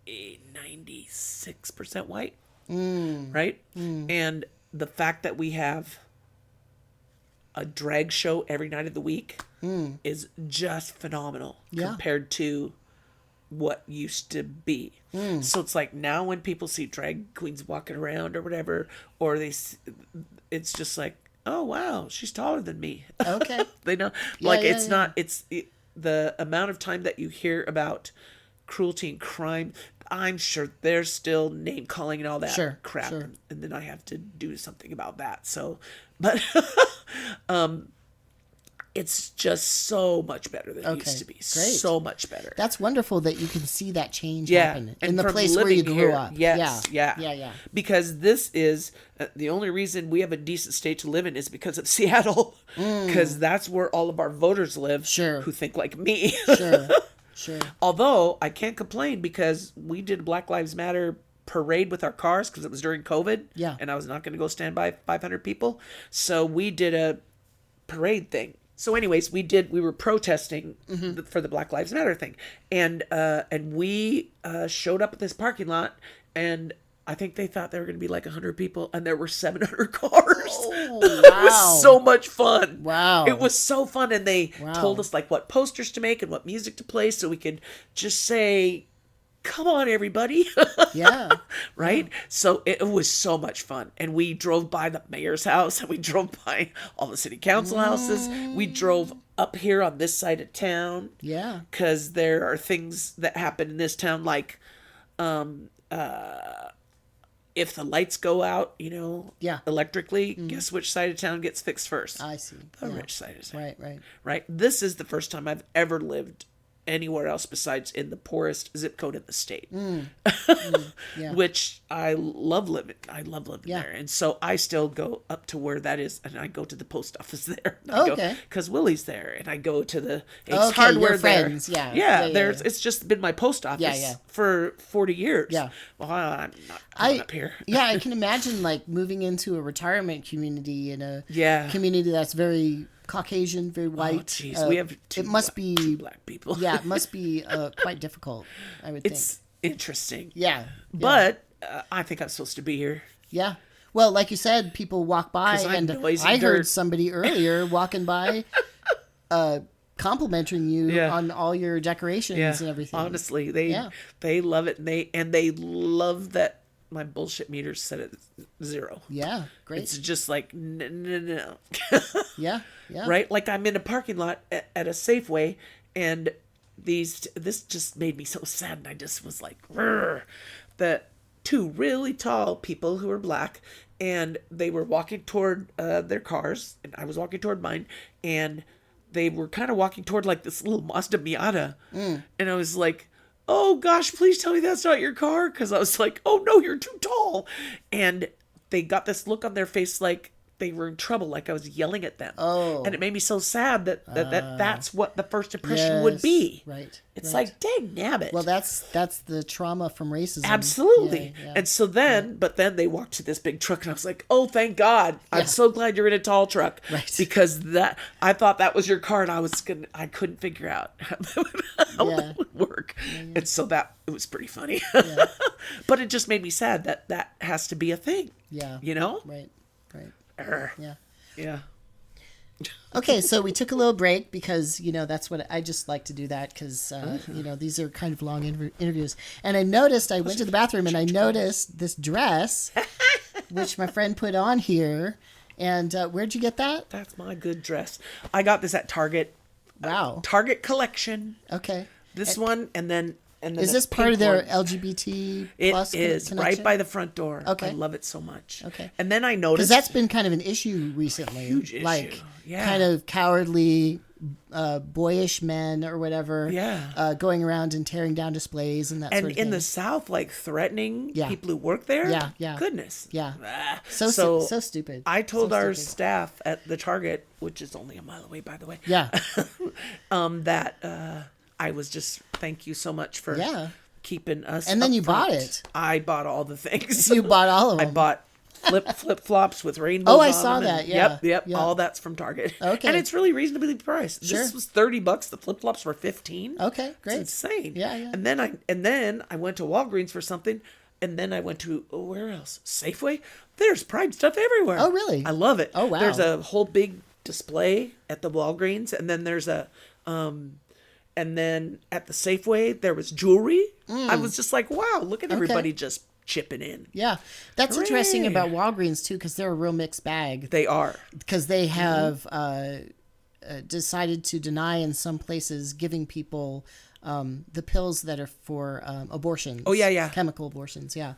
96% white, right? And the fact that we have a drag show every night of the week is just phenomenal compared to what used to be. So it's like now when people see drag queens walking around or whatever, or it's just like, oh wow, she's taller than me. Okay. They know, the amount of time that you hear about cruelty and crime, I'm sure there's still name calling and all that crap. Sure. And then I have to do something about that. So, but it's just so much better than it used to be. Great. So much better. That's wonderful that you can see that change happen in and the from place where you grew here, up. Yes, yeah. Because this is the only reason we have a decent state to live in is because of Seattle, because that's where all of our voters live. Who think like me. Sure. Although I can't complain because we did a Black Lives Matter parade with our cars because it was during COVID. Yeah. And I was not going to go stand by 500 people, so we did a parade thing. So anyways, we were protesting for the Black Lives Matter thing. And we showed up at this parking lot, and I think they thought there were going to be like 100 people, and there were 700 cars. Oh, wow. It was so much fun. Wow. It was so fun. And they told us like what posters to make and what music to play so we could just say, come on, everybody. Yeah. Right? So it was so much fun. And we drove by the mayor's house, and we drove by all the city council houses. We drove up here on this side of town. Yeah. Because there are things that happen in this town, like if the lights go out, you know, electrically, guess which side of town gets fixed first? I see. The rich side of town. Right. Right? This is the first time I've ever lived anywhere else besides in the poorest zip code in the state. Yeah. Which I love living. Yeah. there. And so I still go up to where that is, and I go to the post office there. Okay. Because Willie's there, and I go to the Ace Okay, Hardware your there. friends, yeah. Yeah, Yeah, there's yeah. it's just been my post office Yeah. for 40 years. Yeah. Well, I'm not going up here. Yeah, I can imagine like moving into a retirement community in a Yeah. community that's very Caucasian, very white. Oh, jeez. We have two black people. Yeah, it must be quite difficult, I would think. It's interesting. Yeah. But I think I'm supposed to be here. Yeah. Well, like you said, people walk by, 'Cause I'm and noisy I heard dirt. somebody earlier walking by complimenting you Yeah. on all your decorations and everything. Honestly, they love it, and they love that my bullshit meter's set at 0. Yeah, great. It's just like no. Yeah. Right? Like I'm in a parking lot at a Safeway, and this just made me so sad, and I just was like, that 2 really tall people who were black, and they were walking toward their cars, and I was walking toward mine, and they were kind of walking toward like this little Mazda Miata, and I was like, oh gosh, please tell me that's not your car, because I was like, oh no, you're too tall, and they got this look on their face like they were in trouble, like I was yelling at them. Oh. And it made me so sad that's what the first impression would be. Right. It's right. like, dang nabbit. Well, that's the trauma from racism. Absolutely. Yeah. And so then, but then they walked to this big truck, and I was like, oh, thank God. I'm so glad you're in a tall truck. Right. Because I thought that was your car, and I couldn't figure out how that would work. And so it was pretty funny. But it just made me sad that has to be a thing. Yeah. You know? Right. Yeah. Yeah. Okay, so we took a little break because, that's what I just like to do that because, these are kind of long interviews. And I went to the bathroom and I noticed this dress, which my friend put on here. And where'd you get that? That's my good dress. I got this at Target. Wow. Target collection. Okay. This one, and then is this part of their LGBT plus It is connection? right by the front door. Okay. I love it so much. Okay. And then I noticed, because that's been kind of an issue recently. Huge issue. Like Yeah. kind of cowardly, boyish men or whatever. Yeah. Going around and tearing down displays and that sort of and thing. in the South, like threatening Yeah. people who work there. Yeah. Goodness. Yeah. Ah. So stupid. I told So our stupid. staff at the Target, which is only a mile away, by the way. Yeah. That I was just thank you so much for keeping us. And then you upfront. bought it. I bought all the things. You bought all of them. I bought flip flops with rainbows. Oh, I on saw them, that, and- yeah. Yep. Yeah. All that's from Target. Okay. And it's really reasonably priced. Sure. This was $30. The flip flops were $15. Okay, great. It's insane. Yeah. And then I went to Walgreens for something, and then I went to where else? Safeway. There's Pride stuff everywhere. Oh, really? I love it. Oh, wow. There's a whole big display at the Walgreens, and then there's and then at the Safeway there was jewelry. I was just like, wow, look at everybody just chipping in. Yeah. That's interesting Hooray. about Walgreens, too, because they're a real mixed bag. They are. Because they have decided to deny in some places giving people the pills that are for abortions. Oh, yeah. Chemical abortions, yeah.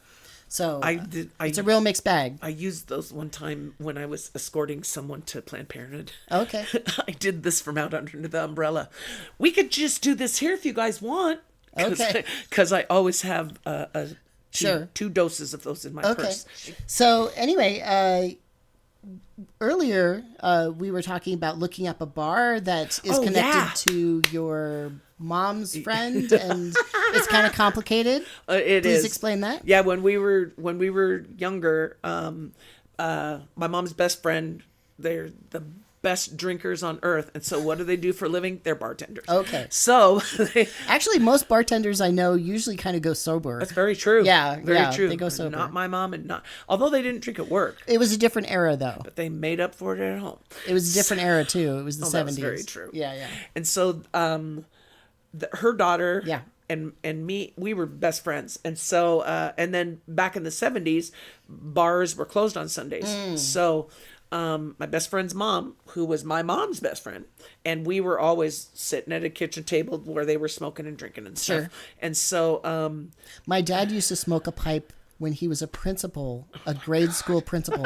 So it's a I real mixed bag. I used those one time when I was escorting someone to Planned Parenthood. Okay. I did this from out under the umbrella. We could just do this here if you guys want. Okay. Because I always have Sure. two doses of those in my Okay. purse. So anyway, earlier we were talking about looking up a bar that is connected to your mom's friend, and it's kind of complicated. Please explain that. Yeah, when we were younger, my mom's best friend, they're the best drinkers on earth, and so what do they do for a living? They're bartenders. Okay. So Actually, most bartenders I know usually kind of go sober. that's very true. Yeah, very true. they go sober. Not my mom, and not although they didn't drink at work, It was a different era, though. but they made up for it at home. It was a different era too. It was the 70s. That was very true. Yeah. And so her daughter and me, we were best friends. And so and then back in the 70s, bars were closed on Sundays. So my best friend's mom, who was my mom's best friend, and we were always sitting at a kitchen table where they were smoking and drinking and stuff. Sure. And so My dad used to smoke a pipe when he was a principal, a grade school principal.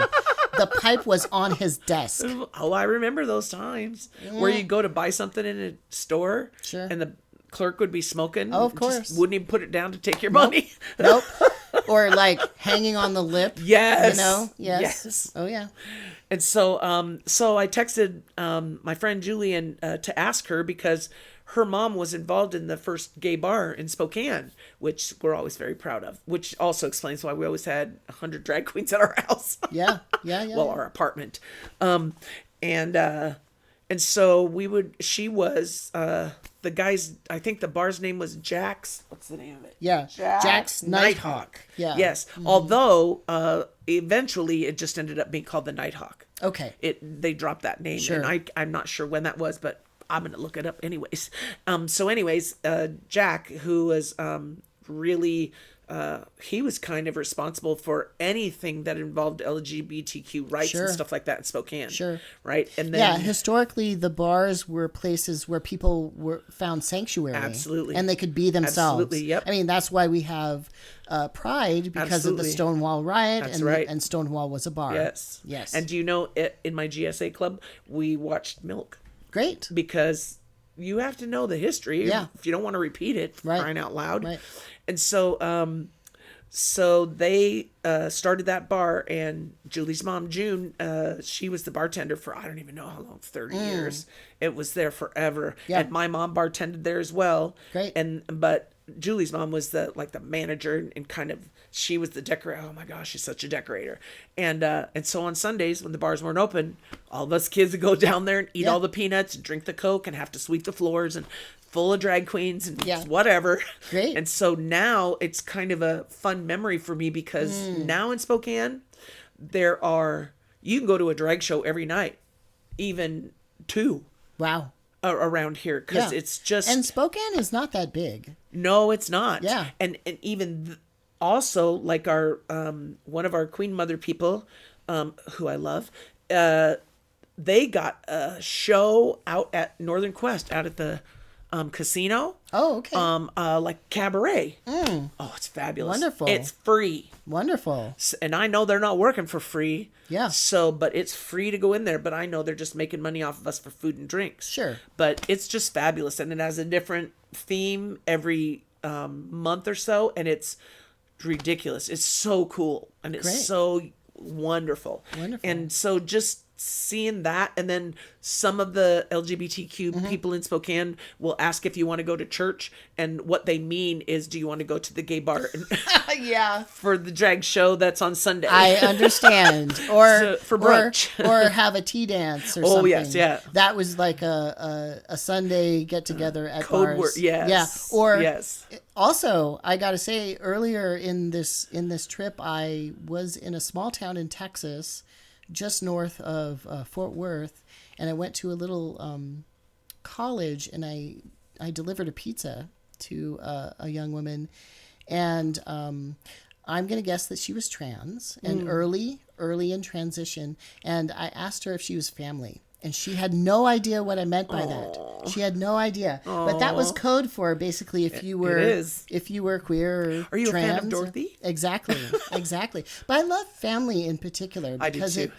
The pipe was on his desk. oh, I remember those times where you go to buy something in a store, Sure. and the clerk would be smoking. Oh, of course. Just wouldn't even put it down to take your money. Nope. Or like hanging on the lip. Yes. You know? Yes. Oh, yeah. And so I texted my friend Julian to ask her, because her mom was involved in the first gay bar in Spokane, which we're always very proud of, which also explains why we always had 100 drag queens at our house. Yeah. Well, our apartment. And so she was, the guy's, I think the bar's name was Jack's. What's the name of it? Yeah. Jack's Nighthawk. Yeah. Yes. Mm-hmm. Although, eventually it just ended up being called the Nighthawk. Okay. They dropped that name. Sure. And I'm not sure when that was, but I'm going to look it up anyways. Jack, who was, really, he was kind of responsible for anything that involved LGBTQ rights and stuff like that in Spokane. Sure. Right. And then, historically the bars were places where people were found sanctuary. Absolutely. And they could be themselves. Absolutely. Yep. I mean, that's why we have Pride, because of the Stonewall riot. That's right. And Stonewall was a bar. Yes. Yes. And do you know, in my GSA club, we watched Milk. Great. Because you have to know the history. Yeah. If you don't want to repeat it, Right. crying out loud. Right. And so they started that bar, and Julie's mom, June, she was the bartender for, I don't even know how long, 30 years. It was there forever. Yeah. And my mom bartended there as well. Great. But Julie's mom was the manager, and kind of, she was the decorator. Oh my gosh, she's such a decorator. And so on Sundays when the bars weren't open, all of us kids would go down there and eat all the peanuts and drink the Coke and have to sweep the floors, and full of drag queens and whatever. Great. And so now it's kind of a fun memory for me, because now in Spokane, you can go to a drag show every night, even 2. Wow. Around here, because it's just, and Spokane is not that big. No, it's not. Yeah. And even also, like our one of our Queen Mother people, who I love, they got a show out at Northern Quest, out at the casino. Oh, okay. Like cabaret. Oh, it's fabulous. Wonderful. It's free. Wonderful. And I know they're not working for free. Yeah. But it's free to go in there. But I know they're just making money off of us for food and drinks. Sure. But it's just fabulous. And it has a different theme every month or so. And it's ridiculous. It's so cool. And it's so wonderful. Wonderful. And so just seeing that, and then some of the LGBTQ people in Spokane will ask if you want to go to church, and what they mean is, do you want to go to the gay bar Yeah. for the drag show that's on Sunday? I understand. Or for brunch. or have a tea dance or something. Oh, yes, yeah. That was like a Sunday get together at Code bars. word, yes. Yeah. Or yes. Also, I got to say, earlier in this trip, I was in a small town in Texas, just north of Fort Worth, and I went to a little college, and I delivered a pizza to a young woman, and I'm going to guess that she was trans and early in transition, and I asked her if she was family. And she had no idea what I meant by that. She had no idea. But that was code for basically if you were queer or Are you trans. a fan of Dorothy? Exactly. But I love family in particular because it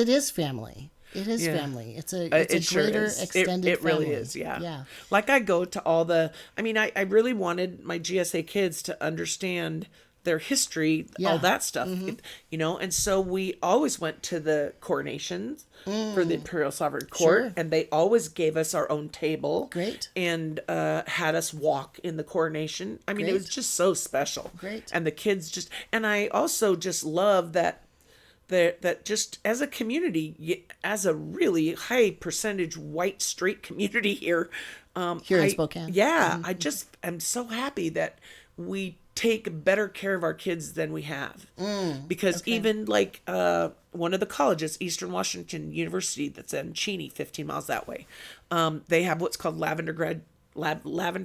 is family. It is family. It's a greater extended it family. really is, yeah. Like I go to all the, I really wanted my GSA kids to understand their history, all that stuff, and so we always went to the coronations for the Imperial Sovereign Court, and they always gave us our own table. Great. And had us walk in the coronation. It was just so special. Great. And the kids and I also just love that just as a community, as a really high percentage white straight community here in Spokane. Yeah, I just am so happy that we take better care of our kids than we have, because even like one of the colleges, Eastern Washington University, that's in Cheney, 15 miles that way, they have what's called lavender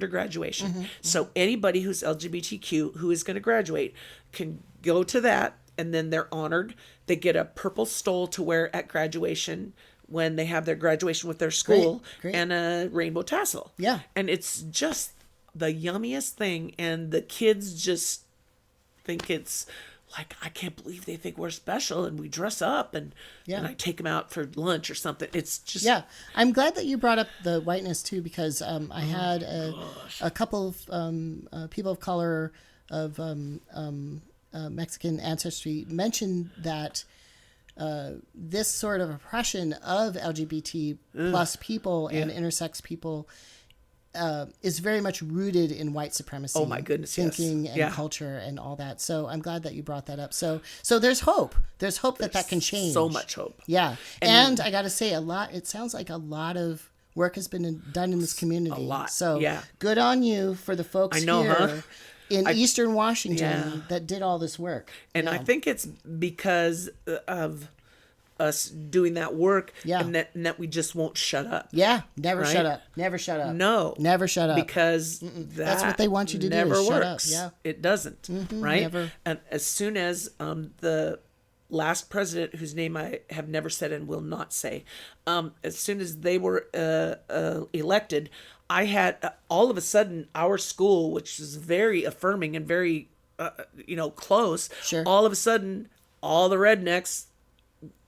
graduation. So anybody who's LGBTQ who is going to graduate can go to that, and then they're honored. They get a purple stole to wear at graduation when they have their graduation with their school. Great. And a rainbow tassel. Yeah. And it's just the yummiest thing, and the kids just think it's like, I can't believe they think we're special, and we dress up, and I take them out for lunch or something. It's just I'm glad that you brought up the whiteness too, because I had a couple of people of color of Mexican ancestry mention that this sort of oppression of LGBT plus people and intersex people is very much rooted in white supremacy. Oh my goodness, thinking and culture and all that. So I'm glad that you brought that up. So there's hope. There's hope that can change. So much hope. Yeah. And I got to say, it sounds like a lot of work has been done in this community. A lot. So good on you for the folks here in Eastern Washington that did all this work. And I think it's because of us doing that work and that we just won't shut up. Yeah. Never shut up. Never shut up. No. Never shut up. Because that's what they want you to do. Never is works. Shut up. Yeah. It doesn't. Right? Never. And as soon as the last president, whose name I have never said and will not say, as soon as they were elected, I had all of a sudden our school, which is very affirming and very, close. Sure. All of a sudden, all the rednecks,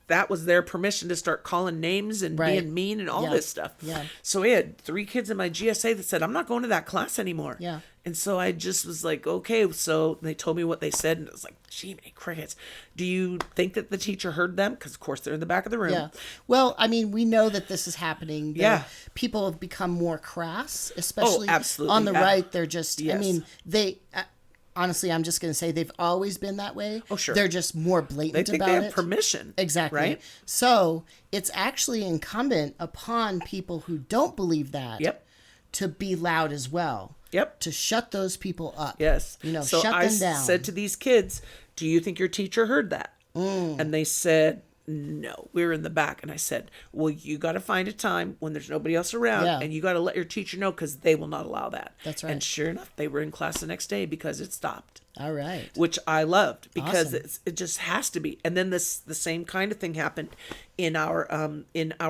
that was their permission to start calling names and being mean and all this stuff. Yeah. So I had 3 kids in my GSA that said, I'm not going to that class anymore. Yeah. And so I just was like, okay. So they told me what they said, and it was like, gee, many crickets. Do you think that the teacher heard them? Because, of course, they're in the back of the room. Yeah. Well, I mean, we know that this is happening. People have become more crass, especially on the right. They're just, I mean, they... honestly, I'm just going to say they've always been that way. Oh, sure. They're just more blatant they think about they have it. Permission. Exactly. Right? So it's actually incumbent upon people who don't believe that to be loud as well. Yep. To shut those people up. Yes. So shut them down. I said to these kids, do you think your teacher heard that? And they said, no, we were in the back. And I said, well, you got to find a time when there's nobody else around and you got to let your teacher know, because they will not allow that. That's right. And sure enough, they were in class the next day because it stopped. All right. Which I loved, because Awesome. it just has to be. And then the same kind of thing happened in our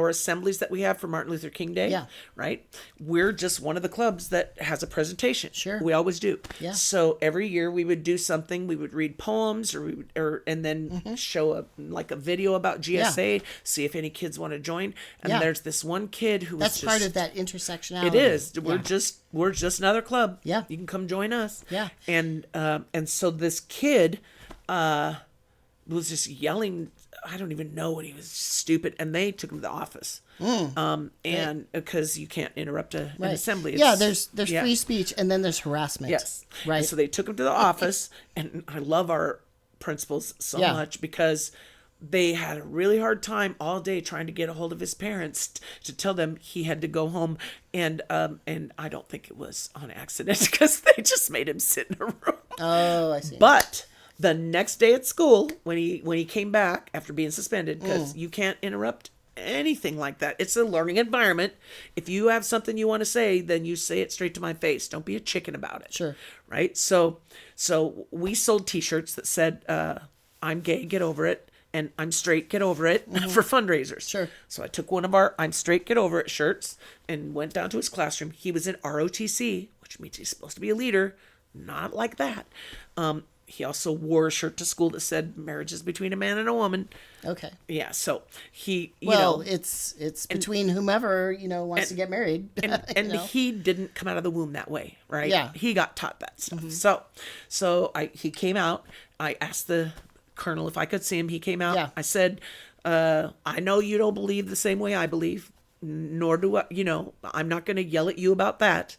assemblies that we have for Martin Luther King Day. Yeah. Right. We're just one of the clubs that has a presentation. Sure. We always do. Yeah. So every year we would do something. We would read poems, and then show a video about GSA. See if any kids want to join. And there's this one kid who that's part of that intersectionality. It is. We're just another club. Yeah. You can come join us. Yeah. And so this kid was just yelling. I don't even know what he was, stupid. And they took him to the office. And because you can't interrupt an assembly. There's free speech, and then there's harassment. Yes. Right. And so they took him to the office, and I love our principals so much, because they had a really hard time all day trying to get a hold of his parents to tell them he had to go home. And I don't think it was on accident, because they just made him sit in a room. Oh, I see. But the next day at school, when he came back after being suspended, because you can't interrupt anything like that. It's a learning environment. If you have something you want to say, then you say it straight to my face. Don't be a chicken about it. Sure. Right? So we sold T-shirts that said, I'm gay, get over it. And I'm straight, get over it, for fundraisers. Sure. So I took one of our I'm straight, get over it shirts and went down to his classroom. He was in ROTC, which means he's supposed to be a leader. Not like that. He also wore a shirt to school that said marriage is between a man and a woman. Okay. Yeah. So he, it's between whomever, wants to get married. And he didn't come out of the womb that way. Right. Yeah. He got taught that stuff. So he came out. I asked the colonel if I could see him. He came out. Yeah. I said, I know you don't believe the same way I believe, nor do I, I'm not going to yell at you about that.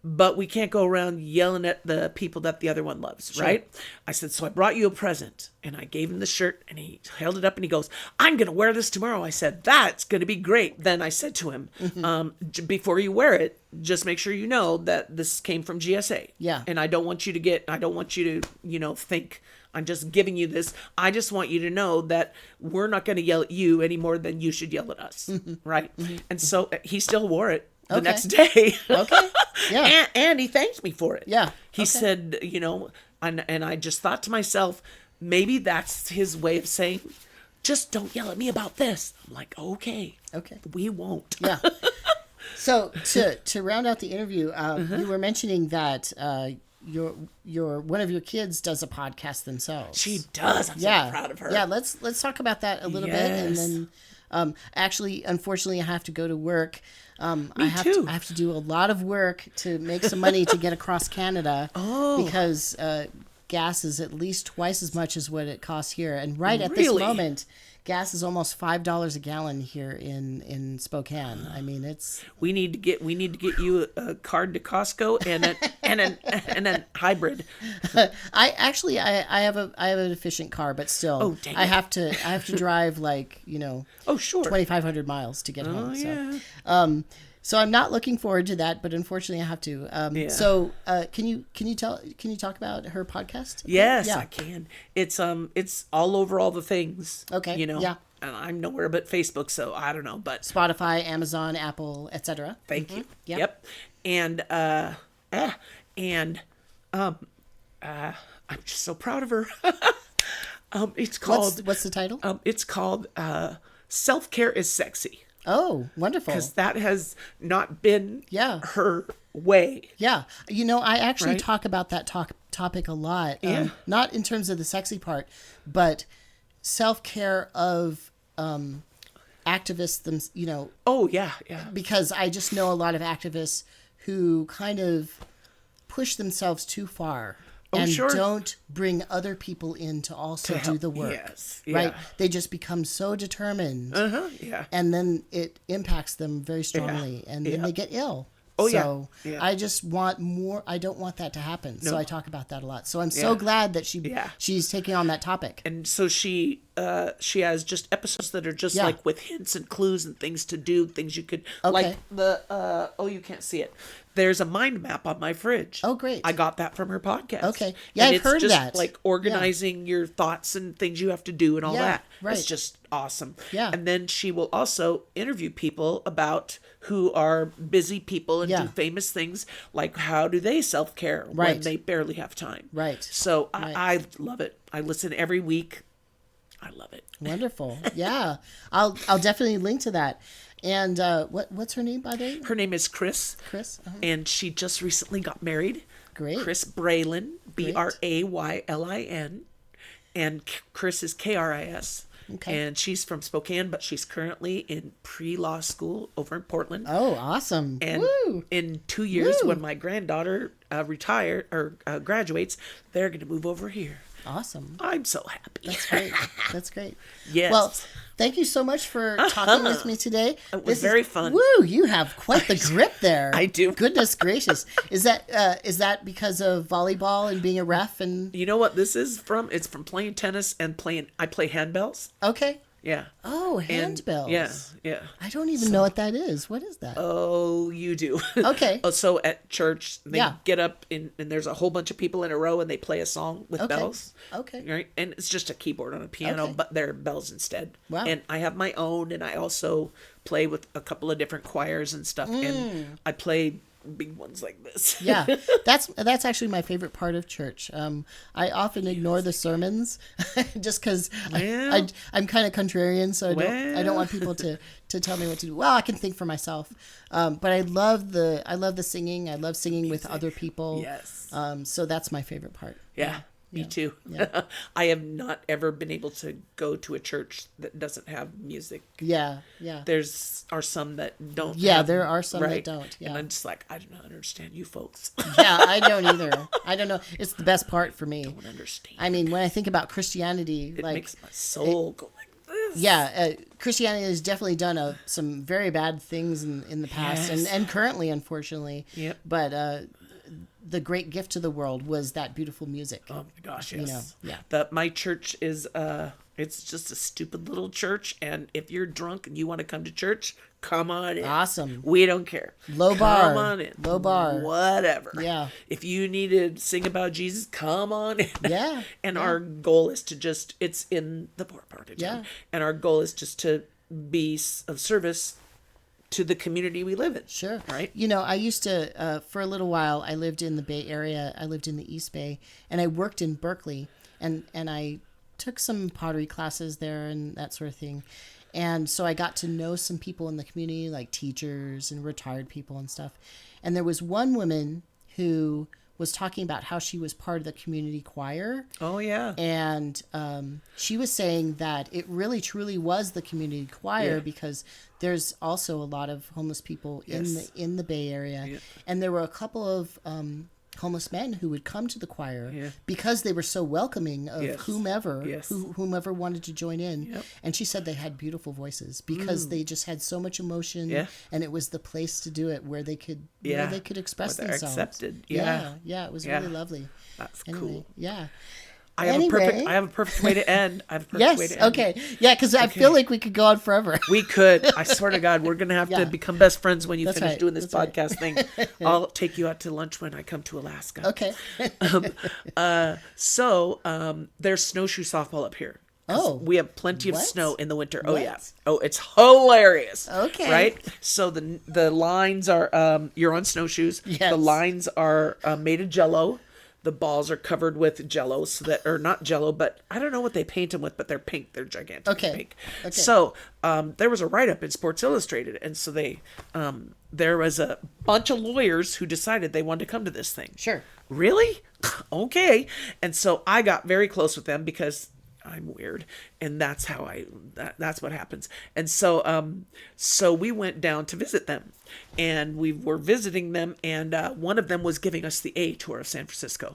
But we can't go around yelling at the people that the other one loves, Sure. right? I said, so I brought you a present. And I gave him the shirt, and he held it up, and he goes, I'm going to wear this tomorrow. I said, that's going to be great. Then I said to him, before you wear it, just make sure you know that this came from GSA. Yeah. And I don't want you to think I'm just giving you this. I just want you to know that we're not going to yell at you any more than you should yell at us. Right. And so he still wore it the next day. Okay. Yeah. and he thanked me for it. Yeah. He said, and I just thought to myself, maybe that's his way of saying, just don't yell at me about this. I'm like, okay, we won't. Yeah. So to round out the interview, you were mentioning that your one of your kids does a podcast themselves. She does. I'm so proud of her. Yeah, let's talk about that a little bit, and then actually, unfortunately, I have to go to work. I have to do a lot of work to make some money to get across Canada. Because gas is at least twice as much as what it costs here, and at this moment, gas is almost $5 a gallon here in Spokane. I mean, it's we need to get you a card to Costco and a hybrid. I have an efficient car, but still, dang I have to drive like 2,500 miles to get home. Yeah. So I'm not looking forward to that, but unfortunately I have to. So can you talk about her podcast? Yes, I can. It's all over all the things. Okay. Yeah. And I'm nowhere but Facebook, so I don't know, but Spotify, Amazon, Apple, etc. Thank you. Yep. And I'm just so proud of her. It's called what's the title? It's called Self-Care is Sexy. Oh, wonderful. Because that has not been her way. Yeah. I actually talk about that topic a lot. Yeah. Not in terms of the sexy part, but self-care of activists, Oh, yeah. because I just know a lot of activists who kind of push themselves too far. And don't bring other people in to also do the work. Yes. Right? They just become so determined. Yeah. And then it impacts them very strongly. And then they get ill. Oh, so yeah. I just want more. I don't want that to happen. No. So I talk about that a lot. So I'm so glad that she's taking on that topic. And so she has just episodes that are just like with hints and clues and things to do, things you could like the you can't see it. There's a mind map on my fridge. Oh, great. I got that from her podcast. Okay. Yeah, and I've heard just that. Like organizing your thoughts and things you have to do and all that. Right. It's just awesome. Yeah. And then she will also interview people about who are busy people and do famous things, like how do they self-care when they barely have time. Right. So I love it. I listen every week. I love it. Wonderful. Yeah. I'll definitely link to that. And what's her name, by the way? Her name is Chris. Chris. Uh-huh. And she just recently got married. Great. Chris Braylin, Braylin. And Chris is Kris. Okay. And she's from Spokane, but she's currently in pre-law school over in Portland. Oh, awesome. And in 2 years, when my granddaughter graduates, they're going to move over here. Awesome. I'm so happy. That's great. That's great. Yes. Well, thank you so much for talking with me today. It was very fun. Woo, you have quite the grip there. I do. Goodness gracious. Is that because of volleyball and being a ref and You know what this is from? It's from playing tennis and I play handbells. Okay. Yeah. Oh, handbells. Yeah. I don't even know what that is. What is that? Oh, you do. Okay. So at church, they get up and there's a whole bunch of people in a row and they play a song with bells. Okay. Right? And it's just a keyboard on a piano, but they're bells instead. Wow. And I have my own, and I also play with a couple of different choirs and stuff. And I play big ones like this. Yeah, that's actually my favorite part of church. I often ignore the sermons just because I'm kind of contrarian, so I don't want people to tell me what to do. Well, I can think for myself, but I love the singing. I love singing with other people. Yes. So that's my favorite part. Yeah. Me too. Yeah. I have not ever been able to go to a church that doesn't have music. Yeah. Are some that don't. Yeah, there are some that don't. Yeah. And I'm just like, I do not understand you folks. Yeah, I don't either. I don't know. It's the best part for me. I don't understand. I mean, when I think about Christianity, it makes my soul go like this. Yeah, Christianity has definitely done some very bad things in the past and currently, unfortunately. Yep. But the great gift to the world was that beautiful music. Oh my gosh, yes. My church is it's just a stupid little church, and if you're drunk and you want to come to church, come on in. Awesome. We don't care. Low bar. Come on in. Low bar. Whatever. Yeah. If you need to sing about Jesus, come on in. Yeah. And our goal is to it's in the poor part of town. Yeah. And our goal is just to be of service to the community we live in. Sure. Right? I used to, for a little while, I lived in the Bay Area. I lived in the East Bay, and I worked in Berkeley, and I took some pottery classes there and that sort of thing. And so I got to know some people in the community, like teachers and retired people and stuff. And there was one woman who was talking about how she was part of the community choir. Oh, yeah. And she was saying that it really truly was the community choir because there's also a lot of homeless people in the Bay Area. Yeah. And there were a couple of homeless men who would come to the choir because they were so welcoming of whomever wanted to join in. Yep. And she said they had beautiful voices because they just had so much emotion, and it was the place to do it where they could express themselves. Accepted. Yeah, it was really lovely. That's cool. Yeah. I have a perfect way to end. Okay. Yeah, because I feel like we could go on forever. We could. I swear to God, we're going to have to become best friends when you finish doing this podcast thing. I'll take you out to lunch when I come to Alaska. Okay. So there's snowshoe softball up here. Oh. We have plenty of snow in the winter. Oh, yeah. Oh, it's hilarious. Okay. Right? So the lines are, you're on snowshoes. Yes. The lines are made of Jell-O. The balls are covered with Jell-O, or not Jell-O, but I don't know what they paint them with, but they're pink. They're gigantic pink. Okay. So there was a write-up in Sports Illustrated, and so there was a bunch of lawyers who decided they wanted to come to this thing. Sure. Really? Okay. And so I got very close with them because I'm weird, and that's how that's what happens. And so we went down to visit them, and we were visiting them, and one of them was giving us the A tour of San Francisco.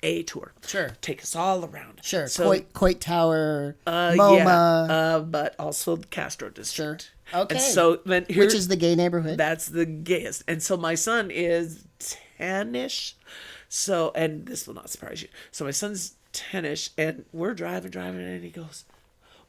A tour. Sure. Take us all around. Sure. So, Coit Tower, MoMA. But also the Castro District. Sure. Okay. And so then which is the gay neighborhood? That's the gayest. And so my son is 10-ish. So, and this will not surprise you. So my son's 10-ish, and we're driving, and he goes,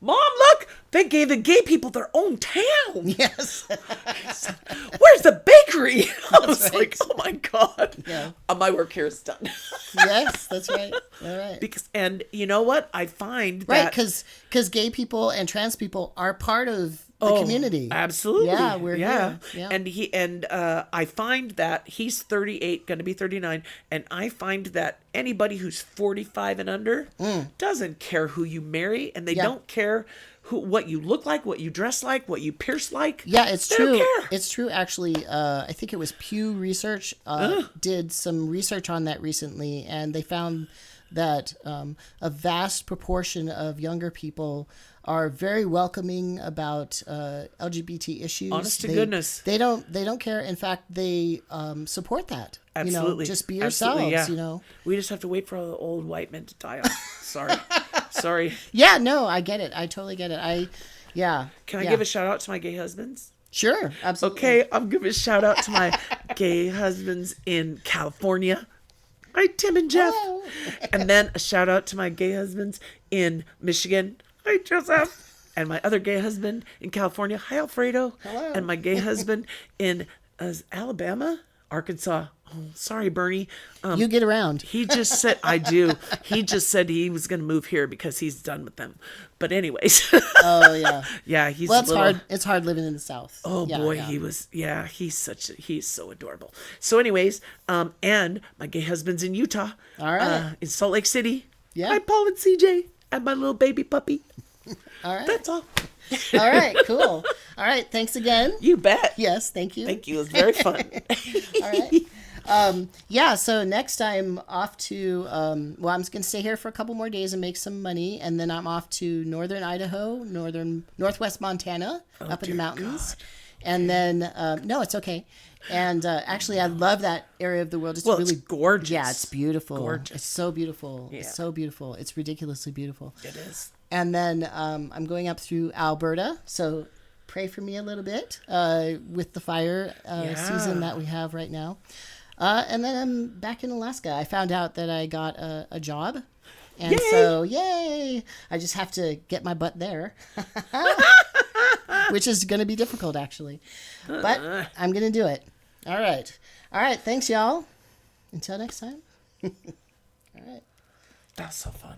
"Mom, look! They gave the gay people their own town." Yes. Where's the bakery? I was like, "Oh my God!" Yeah. My work here is done. Yes, that's right. All right. And you know what? I find that because gay people and trans people are part of the community. Absolutely. Yeah, we're here. Yeah. And I find that he's 38, going to be 39, and I find that anybody who's 45 and under doesn't care who you marry, and they don't care what you look like, what you dress like, what you pierce like. Yeah, it's true. Don't care. It's true. Actually, I think it was Pew Research did some research on that recently, and they found that a vast proportion of younger people are very welcoming about LGBT issues. Honest to goodness, they don't care. In fact, they support that. Absolutely, just be yourselves. Yeah. We just have to wait for all the old white men to die off. Sorry. Yeah, no, I get it. I totally get it. Can I give a shout out to my gay husbands? Sure, absolutely. Okay, I'm giving a shout out to my gay husbands in California. Hi, Tim and Jeff. Hello. And then a shout out to my gay husbands in Michigan. Hi, Joseph. And my other gay husband in California. Hi, Alfredo. Hello. And my gay husband in Alabama, Arkansas. Oh, sorry, Bernie. You get around. He just said, I do. He just said he was going to move here because he's done with them. But anyways. Oh, yeah. Yeah, he's hard. It's hard living in the South. Oh, boy, yeah. He's so adorable. So anyways, and my gay husband's in Utah. All right. In Salt Lake City. Yeah. Hi, Paul and CJ. And my little baby puppy. All right. That's all. All right, cool. All right, thanks again. You bet. Yes, thank you. Thank you. It was very fun. All right. So next I'm off to, I'm going to stay here for a couple more days and make some money. And then I'm off to northern Idaho, northwest Montana, up in the mountains. God. And then, no, it's okay. And actually, I love that area of the world. It's really gorgeous. Yeah, it's beautiful. Gorgeous. It's so beautiful. Yeah. It's so beautiful. It's ridiculously beautiful. It is. And then I'm going up through Alberta. So pray for me a little bit with the fire season that we have right now. And then I'm back in Alaska. I found out that I got a job. And so, yay! I just have to get my butt there. Which is going to be difficult, actually. But I'm going to do it. All right. All right. Thanks, y'all. Until next time. All right. That's so fun.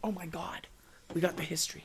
Oh, my God. We got the history.